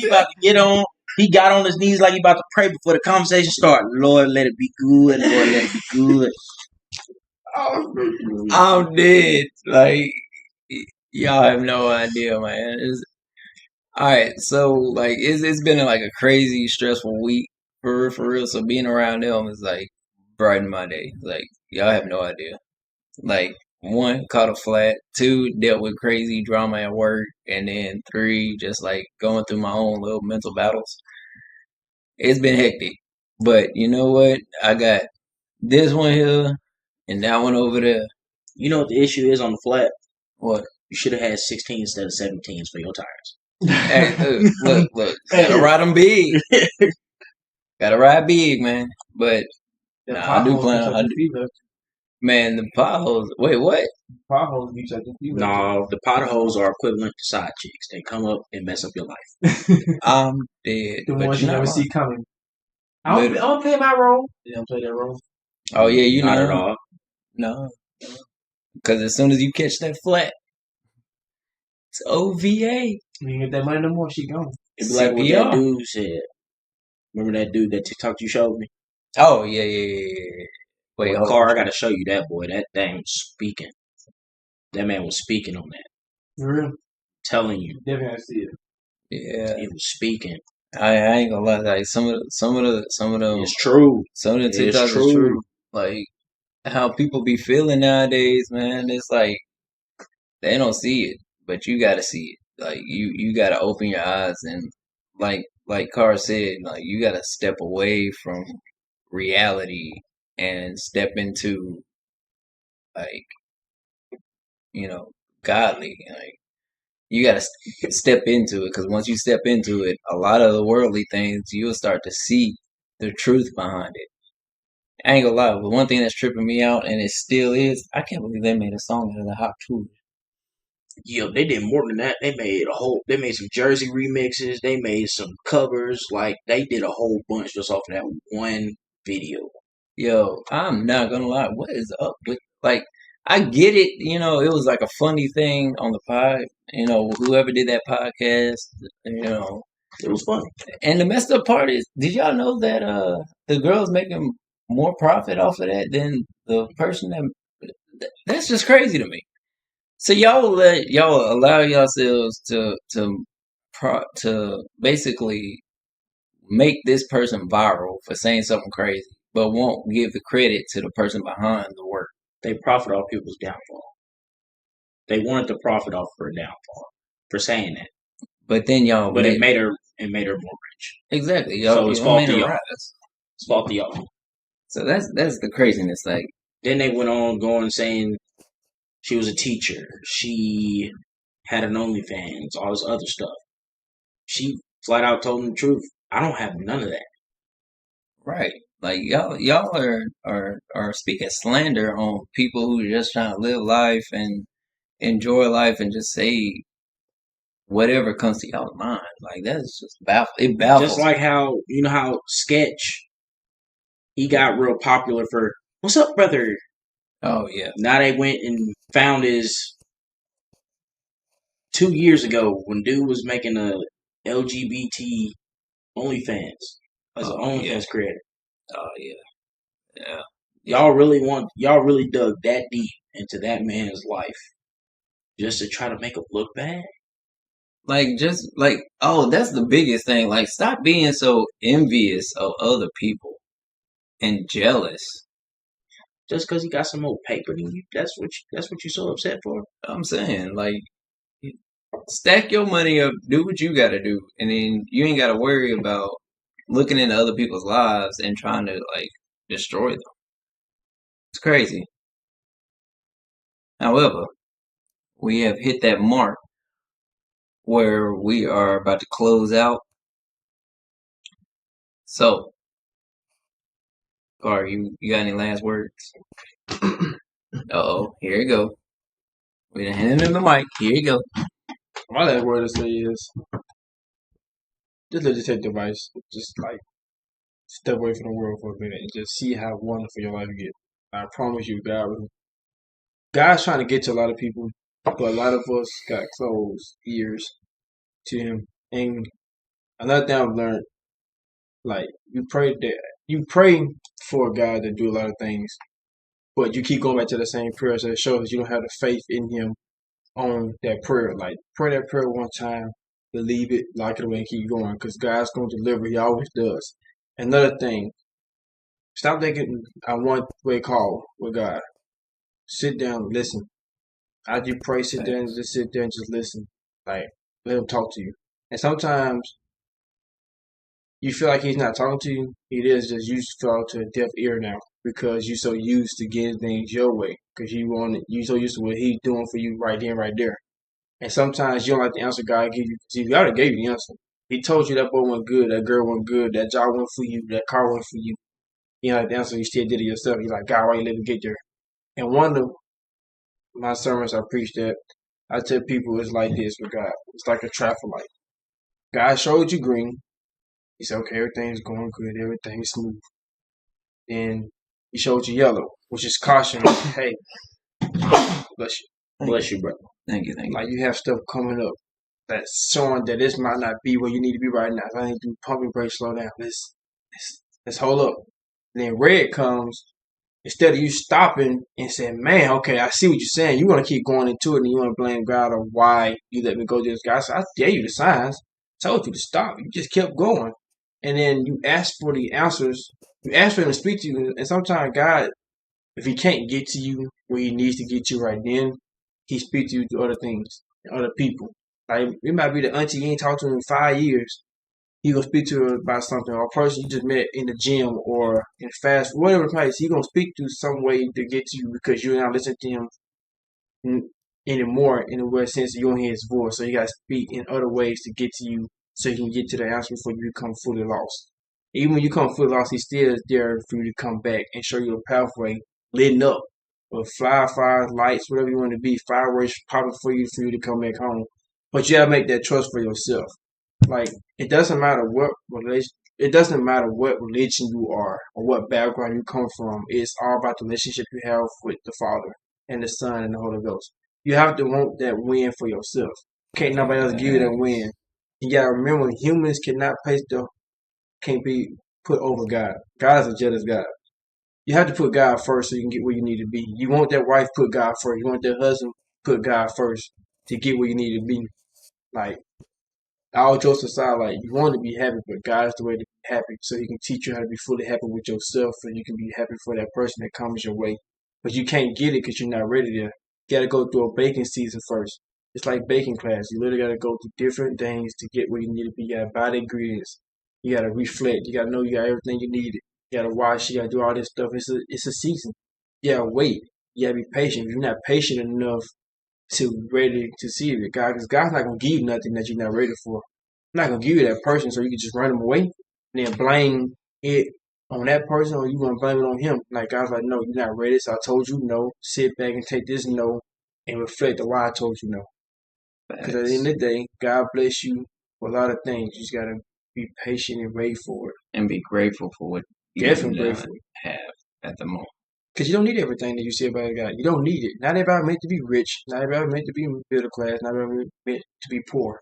[SPEAKER 1] about to get on. He got on his knees like he about to pray before the conversation start. Lord, let it be good. Lord, let it be good.
[SPEAKER 3] I'm dead. Like, y'all have no idea, man. Alright, so, like, it's been like a crazy, stressful week, for real. So being around them is, like, brighten my day. Like, y'all have no idea. Like, 1, caught a flat. 2, dealt with crazy drama at work. And then 3, just, like, going through my own little mental battles. It's been hectic. But, you know what? I got this one here and that one over there.
[SPEAKER 1] You know what the issue is on the flat?
[SPEAKER 3] What?
[SPEAKER 1] You should have had 16 instead of 17s for your tires.
[SPEAKER 3] Hey, look. Gotta ride them big. Gotta ride big, man. But I do plan on. Man, the potholes. Wait, what?
[SPEAKER 2] Potholes beat at the fever.
[SPEAKER 1] No, the potholes are equivalent to side chicks. They come up and mess up your life.
[SPEAKER 3] I'm dead.
[SPEAKER 2] The
[SPEAKER 3] but
[SPEAKER 2] ones you
[SPEAKER 3] you're
[SPEAKER 2] never
[SPEAKER 3] not
[SPEAKER 2] see
[SPEAKER 3] wrong.
[SPEAKER 2] coming. I'll play my role. You don't play that role?
[SPEAKER 3] Oh yeah, you
[SPEAKER 1] Not
[SPEAKER 3] know.
[SPEAKER 1] at all.
[SPEAKER 3] No. Because as soon as you catch that flat, it's OVA.
[SPEAKER 2] You get that money no more, she gone.
[SPEAKER 1] It'd be like what
[SPEAKER 3] CPR.
[SPEAKER 1] that dude said. Remember that dude that TikTok you showed me?
[SPEAKER 3] Oh yeah. Wait, hold
[SPEAKER 1] Car,
[SPEAKER 3] on.
[SPEAKER 1] I gotta show you that boy. That thing was speaking. That man was speaking on that.
[SPEAKER 2] For real?
[SPEAKER 1] Telling you.
[SPEAKER 2] Definitely have to see it.
[SPEAKER 3] Yeah.
[SPEAKER 1] He was speaking.
[SPEAKER 3] I ain't gonna lie. Like some of them.
[SPEAKER 1] It's true.
[SPEAKER 3] Some of the
[SPEAKER 1] It's
[SPEAKER 3] TikToks is
[SPEAKER 1] true.
[SPEAKER 3] true. Like how people be feeling nowadays, man. It's like they don't see it, but you gotta see it. Like you gotta open your eyes and like Carr said, like you gotta step away from reality and step into like godly. Like you gotta step into it because once you step into it, a lot of the worldly things you'll start to see the truth behind it. I ain't gonna lie, but one thing that's tripping me out, and it still is, I can't believe they made a song out of the Hot Truth.
[SPEAKER 1] Yo, they did more than that. They made some Jersey remixes. They made some covers. Like, they did a whole bunch just off of that one video.
[SPEAKER 3] Yo, I'm not gonna lie, what is up with, like, I get it, it was like a funny thing on the pod, whoever did that podcast,
[SPEAKER 1] It was funny.
[SPEAKER 3] and the messed up part is, did y'all know that the girl's making more profit off of that than the person that's just crazy to me. So y'all allow yourselves to basically make this person viral for saying something crazy, but won't give the credit to the person behind the work.
[SPEAKER 1] They profit off people's downfall. They wanted to profit off her downfall for saying that.
[SPEAKER 3] But then
[SPEAKER 1] it made her more rich.
[SPEAKER 3] Exactly.
[SPEAKER 1] So it's fault to y'all.
[SPEAKER 3] Rise.
[SPEAKER 1] It's fault to y'all.
[SPEAKER 3] So that's the craziness. Like
[SPEAKER 1] then they went on going saying she was a teacher. She had an OnlyFans, all this other stuff. She flat out told them the truth. I don't have none of that.
[SPEAKER 3] Right. Like y'all are speaking slander on people who are just trying to live life and enjoy life and just say whatever comes to y'all's mind. Like that's just it baffles.
[SPEAKER 1] Just like how how Sketch, he got real popular for "What's up, brother?"
[SPEAKER 3] Oh yeah.
[SPEAKER 1] Now they went and found his 2 years ago when dude was making a LGBT OnlyFans as an OnlyFans creator.
[SPEAKER 3] Oh yeah. Yeah.
[SPEAKER 1] Y'all really dug that deep into that man's life just to try to make him look bad?
[SPEAKER 3] Like, just like, oh, that's the biggest thing. Like, stop being so envious of other people and jealous.
[SPEAKER 1] Just because he got some more paper than you, that's what you so upset for?
[SPEAKER 3] I'm saying, like, stack your money up, do what you got to do, and then you ain't got to worry about looking into other people's lives and trying to like destroy them. It's crazy. However, we have hit that mark where we are about to close out. So, Gar, you got any last words? Uh-oh, here you go. We done handed him the mic. Here you go.
[SPEAKER 2] My last word to say is just let you take the advice. Just like step away from the world for a minute and just see how wonderful your life gets. I promise you, God's trying to get to a lot of people, but a lot of us got closed ears to Him. And another thing I've learned, like you pray for God to do a lot of things, but you keep going back to the same prayer, so it shows you don't have the faith in Him on that prayer. Like pray that prayer one time, believe it, lock it away, and keep going, because God's going to deliver. He always does. Another thing, stop thinking I want way call with God. Sit down, listen. After you pray, sit there and just sit there and just listen. Like let Him talk to you. And sometimes you feel like He's not talking to you. It is just you fell to a deaf ear now because you're so used to getting things your way. Because you so used to what He's doing for you right then, right there. And sometimes you don't like the answer God give you. See, God already gave you the answer. He told you that boy went good, that girl went good, that job went for you, that car went for you. You know, like the answer, you still did it yourself. You're like, God, why you let me get there? And one of my sermons I preach that I tell people it's like this with God. It's like a traffic light. God showed you green. He said, okay, everything's going good, everything's smooth. Then He showed you yellow, which is caution. Hey, bless you.
[SPEAKER 1] Bless you, brother.
[SPEAKER 3] Thank you.
[SPEAKER 2] Like you have stuff coming up that's showing that this might not be where you need to be right now. So I need to do pumping brakes, slow down. Let's hold up. And then red comes. Instead of you stopping and saying, man, okay, I see what you're saying. You want to keep going into it and you want to blame God on why you let me go to this guy. So I gave you the signs. Told you to stop. You just kept going. And then you ask for the answers. You ask for him to speak to you. And sometimes God, if he can't get to you where he needs to get you right then, he speaks to you through other things, other people. Like it might be the auntie you ain't talked to in 5 years. He gonna speak to her about something, or a person you just met in the gym or in fast, whatever place. He gonna speak to some way to get to you because you're not listening to him anymore in a weird sense. You don't hear his voice, so you gotta speak in other ways to get to you, so you can get to the answer before you become fully lost. Even when you come fully lost, he's still there for you to come back and show you a pathway lit up with fires, lights, whatever you want to be, fireworks popping for you to come back home. But you gotta make that trust for yourself. Like it doesn't matter what religion, you are or what background you come from. It's all about the relationship you have with the Father and the Son and the Holy Ghost. You have to want that win for yourself. Can't nobody else give you that win. You gotta remember, humans can't be put over God. God is a jealous God. You have to put God first so you can get where you need to be. You want that wife, put God first. You want that husband, put God first to get where you need to be. Like all jokes aside, like you want to be happy, but God's the way to be happy, so He can teach you how to be fully happy with yourself, and you can be happy for that person that comes your way. But you can't get it because you're not ready there. You got to go through a baking season first. It's like baking class. You literally got to go through different things to get where you need to be. You got to buy the ingredients. You got to reflect. You got to know you got everything you need. You got to wash. You got to do all this stuff. It's a season. You got to wait. You got to be patient. If you're not patient enough to ready to see it, because God's not gonna give you nothing that you're not ready for. I'm not gonna give you that person so you can just run them away and then blame it on that person, or you gonna blame it on him. Like God's like, no, you're not ready. So I told you no. Sit back and take this no and reflect on why I told you no. Because at the end of the day, God bless you with a lot of things. You just gotta be patient and wait for it.
[SPEAKER 3] And be grateful for what you
[SPEAKER 2] Definitely grateful.
[SPEAKER 3] have at the moment.
[SPEAKER 2] Because you don't need everything that you see about God. You don't need it. Not everybody meant to be rich. Not everybody meant to be middle class. Not everybody meant to be poor.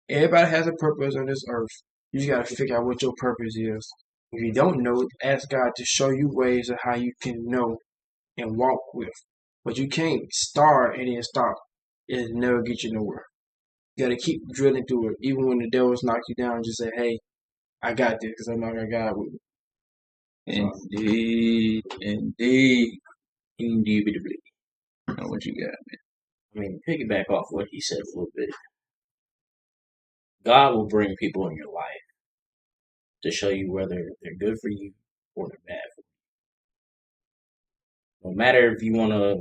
[SPEAKER 2] Everybody has a purpose on this earth. You just got to figure out what your purpose is. If you don't know, ask God to show you ways of how you can know and walk with. But you can't start and then stop. It'll never get you nowhere. You gotta keep drilling through it. Even when the devil's knock you down, just say, hey, I got this because I'm not got God with me.
[SPEAKER 3] Indeed. Indubitably. Now what you got, man?
[SPEAKER 1] I mean, piggyback off what he said a little bit. God will bring people in your life to show you whether they're good for you or they're bad for you. No matter if you want to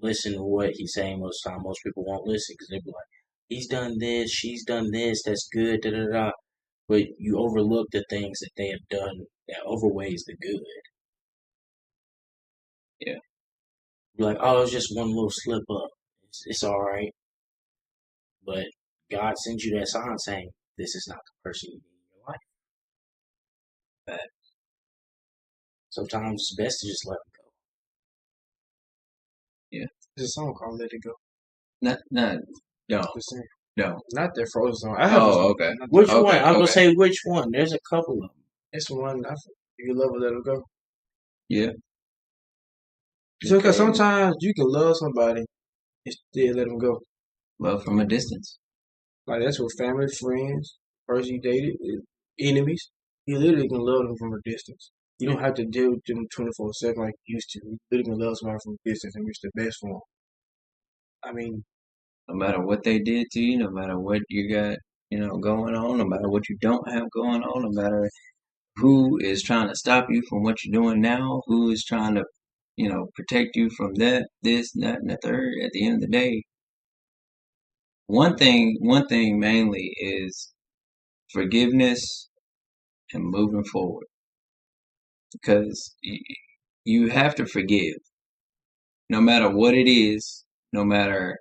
[SPEAKER 1] listen to what he's saying most of the time, most people won't listen because they'll be like, he's done this, she's done this, that's good, da da da. But you overlook the things that they have done that overweighs the good.
[SPEAKER 3] Yeah.
[SPEAKER 1] You're like, oh, it's just one little slip up. It's all right. But God sends you that sign saying, this is not the person you need in your life. But sometimes it's best to just let them go.
[SPEAKER 3] Yeah.
[SPEAKER 2] There's a song called Let It Go.
[SPEAKER 3] No.
[SPEAKER 2] The same.
[SPEAKER 3] No.
[SPEAKER 2] Not that Frozen song. I have
[SPEAKER 3] okay.
[SPEAKER 1] Which
[SPEAKER 3] Okay,
[SPEAKER 1] one? I'm going to
[SPEAKER 3] okay.
[SPEAKER 1] say which one. There's a couple of them.
[SPEAKER 2] It's the one. You love it, let it go.
[SPEAKER 3] Yeah.
[SPEAKER 2] So, because sometimes you can love somebody and still let them go.
[SPEAKER 3] Love from a distance.
[SPEAKER 2] Like that's with family, friends, person you dated, enemies. You literally can love them from a distance. You don't have to deal with them 24/7 like you used to. You literally can love somebody from a distance and wish the best for them. I mean,
[SPEAKER 3] No matter what they did to you, no matter what you got, going on, no matter what you don't have going on, no matter who is trying to stop you from what you're doing now, who is trying to, protect you from that, this, that, and the third. At the end of the day, one thing mainly is forgiveness and moving forward. Because you have to forgive. No matter what it is, no matter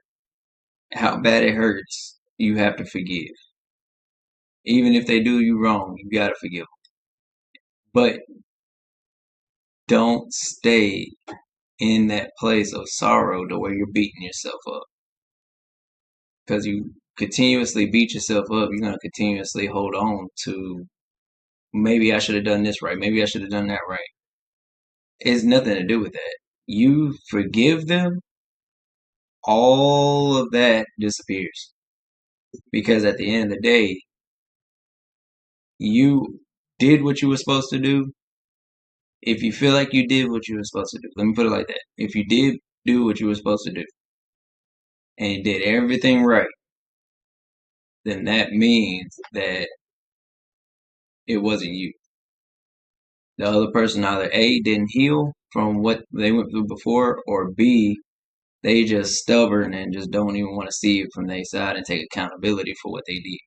[SPEAKER 3] how bad it hurts, you have to forgive. Even if they do you wrong, you gotta forgive them. But don't stay in that place of sorrow to where you're beating yourself up. Because you continuously beat yourself up, you're gonna continuously hold on to maybe I should have done this right, maybe I should have done that right. It's nothing to do with that. You forgive them, all of that disappears. Because at the end of the day, you did what you were supposed to do. If you feel like you did what you were supposed to do, let me put it like that. If you did do what you were supposed to do, and you did everything right, then that means that it wasn't you. The other person either A, didn't heal from what they went through before, or B, they just stubborn and just don't even want to see it from their side and take accountability for what they did.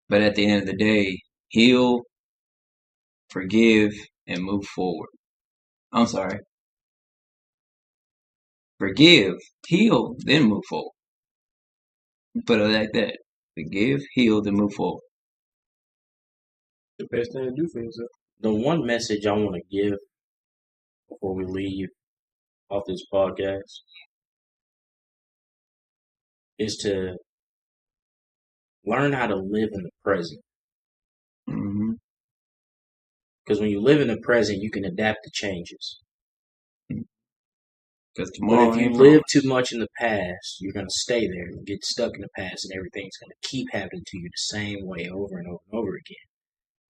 [SPEAKER 3] But at the end of the day, heal, forgive, and move forward. I'm sorry. Forgive, heal, then move forward. Put it like that. Forgive, heal, then move forward.
[SPEAKER 2] the best thing to do for yourself.
[SPEAKER 1] The one message I want to give before we leave off this podcast is to learn how to live in the present.
[SPEAKER 3] Mm-hmm.
[SPEAKER 1] Because when you live in the present, you can adapt to changes.
[SPEAKER 3] Because
[SPEAKER 1] But
[SPEAKER 3] tomorrow
[SPEAKER 1] if you
[SPEAKER 3] ain't
[SPEAKER 1] live
[SPEAKER 3] promised.
[SPEAKER 1] too much in the past, you're going to stay there and get stuck in the past, and everything's going to keep happening to you the same way over and over and over again.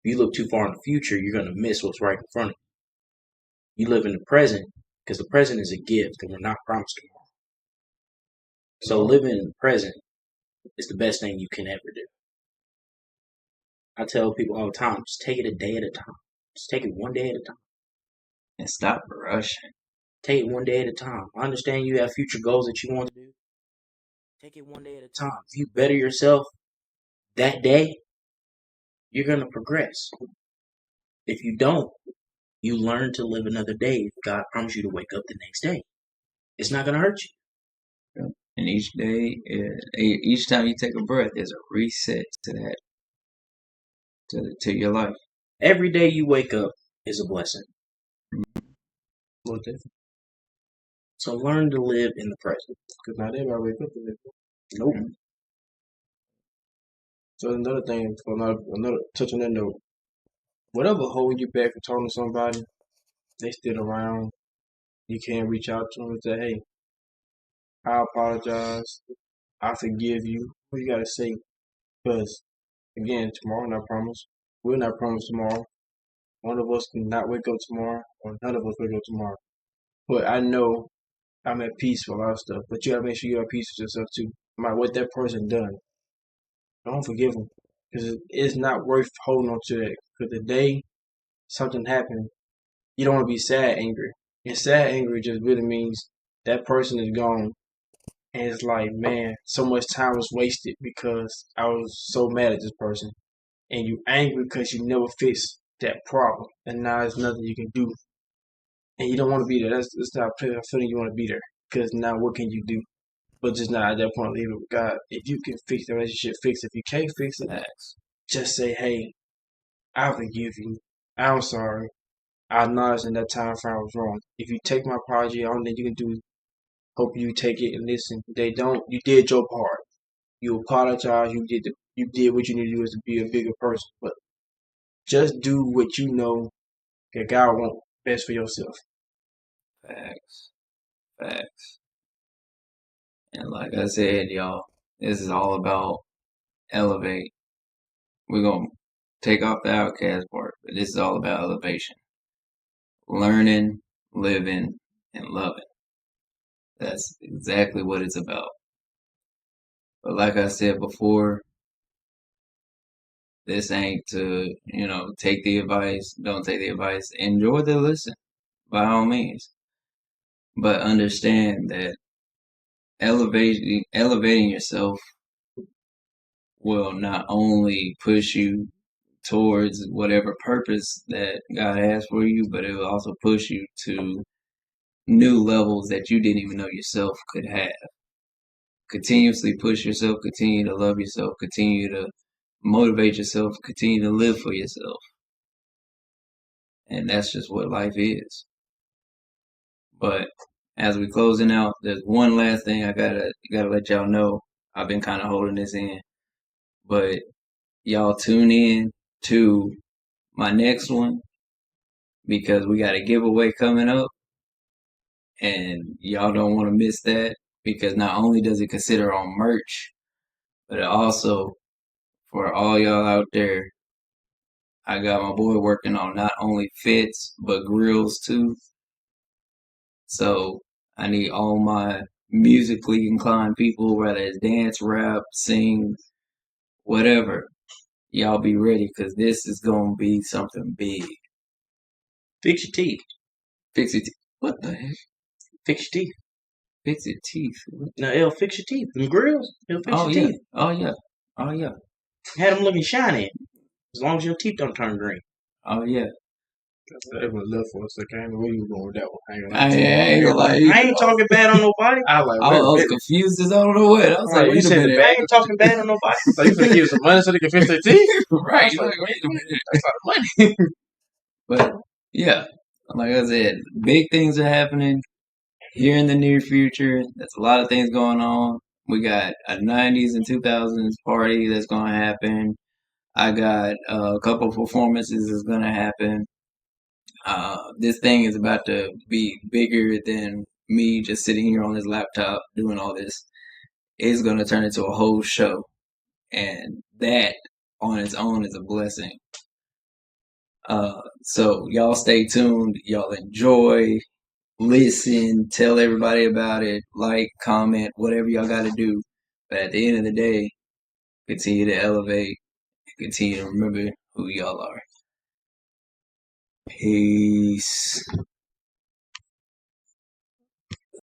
[SPEAKER 1] If you look too far in the future, you're going to miss what's right in front of you. You live in the present because the present is a gift and we're not promised tomorrow. So living in the present is the best thing you can ever do. I tell people all the time, just take it a day at a time. Just take it one day at a time.
[SPEAKER 3] And stop rushing.
[SPEAKER 1] Take it one day at a time. I understand you have future goals that you want to do. Take it one day at a time. If you better yourself that day, you're going to progress. If you don't, you learn to live another day. God promised you to wake up the next day. It's not going to hurt you.
[SPEAKER 3] And each day, each time you take a breath, there's a reset to that, to your life.
[SPEAKER 1] Every day you wake up is a blessing.
[SPEAKER 2] What different?
[SPEAKER 1] So learn to live in the present.
[SPEAKER 2] Because not everybody wake up to it.
[SPEAKER 1] Nope.
[SPEAKER 2] So another thing, for another touch on that note, whatever holding you back from talking to somebody, they still around. You can reach out to them and say, hey, I apologize. I forgive you. What you gotta say? Because, again, tomorrow not promised. We're not promised tomorrow. One of us can not wake up tomorrow, or none of us wake up tomorrow. But I know I'm at peace with a lot of stuff. But you gotta make sure you're at peace with yourself too. No matter what that person done, don't forgive them. Because it's not worth holding on to that. Because the day something happened, you don't want to be sad angry. And sad angry just really means that person is gone. And it's like, man, so much time was wasted because I was so mad at this person. And you angry because you never fixed that problem. And now there's nothing you can do. And you don't want to be there. That's not a feeling you want to be there. Because now what can you do? But just not at that point, leave it with God. If you can fix the relationship, fix it. If you can't fix it, just say, hey, I forgive you. I'm sorry. I acknowledge in that time frame I was wrong. If you take my apology, all that you can do, hope you take it and listen. If they don't, you did your part. You apologize. You did what you need to do is to be a bigger person. But just do what you know that God wants best for yourself.
[SPEAKER 3] Facts. Facts. And like I said, y'all, this is all about elevate. We're going to take off the outcast part, but this is all about elevation. Learning, living, and loving. That's exactly what it's about. But like I said before, this ain't to, take the advice, don't take the advice. Enjoy the listen, by all means. But understand that elevating yourself will not only push you towards whatever purpose that God has for you, but it will also push you to new levels that you didn't even know yourself could have. Continuously push yourself, continue to love yourself, continue to motivate yourself, continue to live for yourself. And that's just what life is. But as we closing out, there's one last thing I gotta let y'all know. I've been kind of holding this in, but y'all tune in to my next one because we got a giveaway coming up, and y'all don't want to miss that because not only does it consider on merch, but it also for all y'all out there, I got my boy working on not only fits but grills too. So I need all my musically inclined people, whether it's dance, rap, sing, whatever. Y'all be ready because this is gonna be something big.
[SPEAKER 1] Fix your teeth.
[SPEAKER 3] Fix your teeth. What the heck?
[SPEAKER 1] Fix your teeth.
[SPEAKER 3] Fix your teeth.
[SPEAKER 1] No, it'll fix your teeth. Them grills, it'll fix your teeth.
[SPEAKER 3] Oh yeah. Oh yeah.
[SPEAKER 1] Had them looking shiny. As long as your teeth don't turn green.
[SPEAKER 3] Oh yeah.
[SPEAKER 2] They would love for us. I can't believe you going with that one.
[SPEAKER 3] I ain't gonna lie.
[SPEAKER 1] I ain't talking bad on nobody.
[SPEAKER 2] I
[SPEAKER 3] was confused as I don't know what. I was like, wait a minute.
[SPEAKER 1] I ain't talking bad on nobody.
[SPEAKER 2] So you gonna give some money so they can fix their teeth?
[SPEAKER 3] Right. Like, wait a minute.
[SPEAKER 2] That's a lot of money.
[SPEAKER 3] But yeah, like I said, big things are happening here in the near future. There's a lot of things going on. We got a 90s and 2000s party that's going to happen. I got a couple performances that's going to happen. This thing is about to be bigger than me just sitting here on this laptop doing all this. It's going to turn into a whole show. And that on its own is a blessing. So y'all stay tuned. Y'all enjoy, listen, tell everybody about it, like, comment, whatever y'all got to do. But at the end of the day, continue to elevate and continue to remember who y'all are. Peace.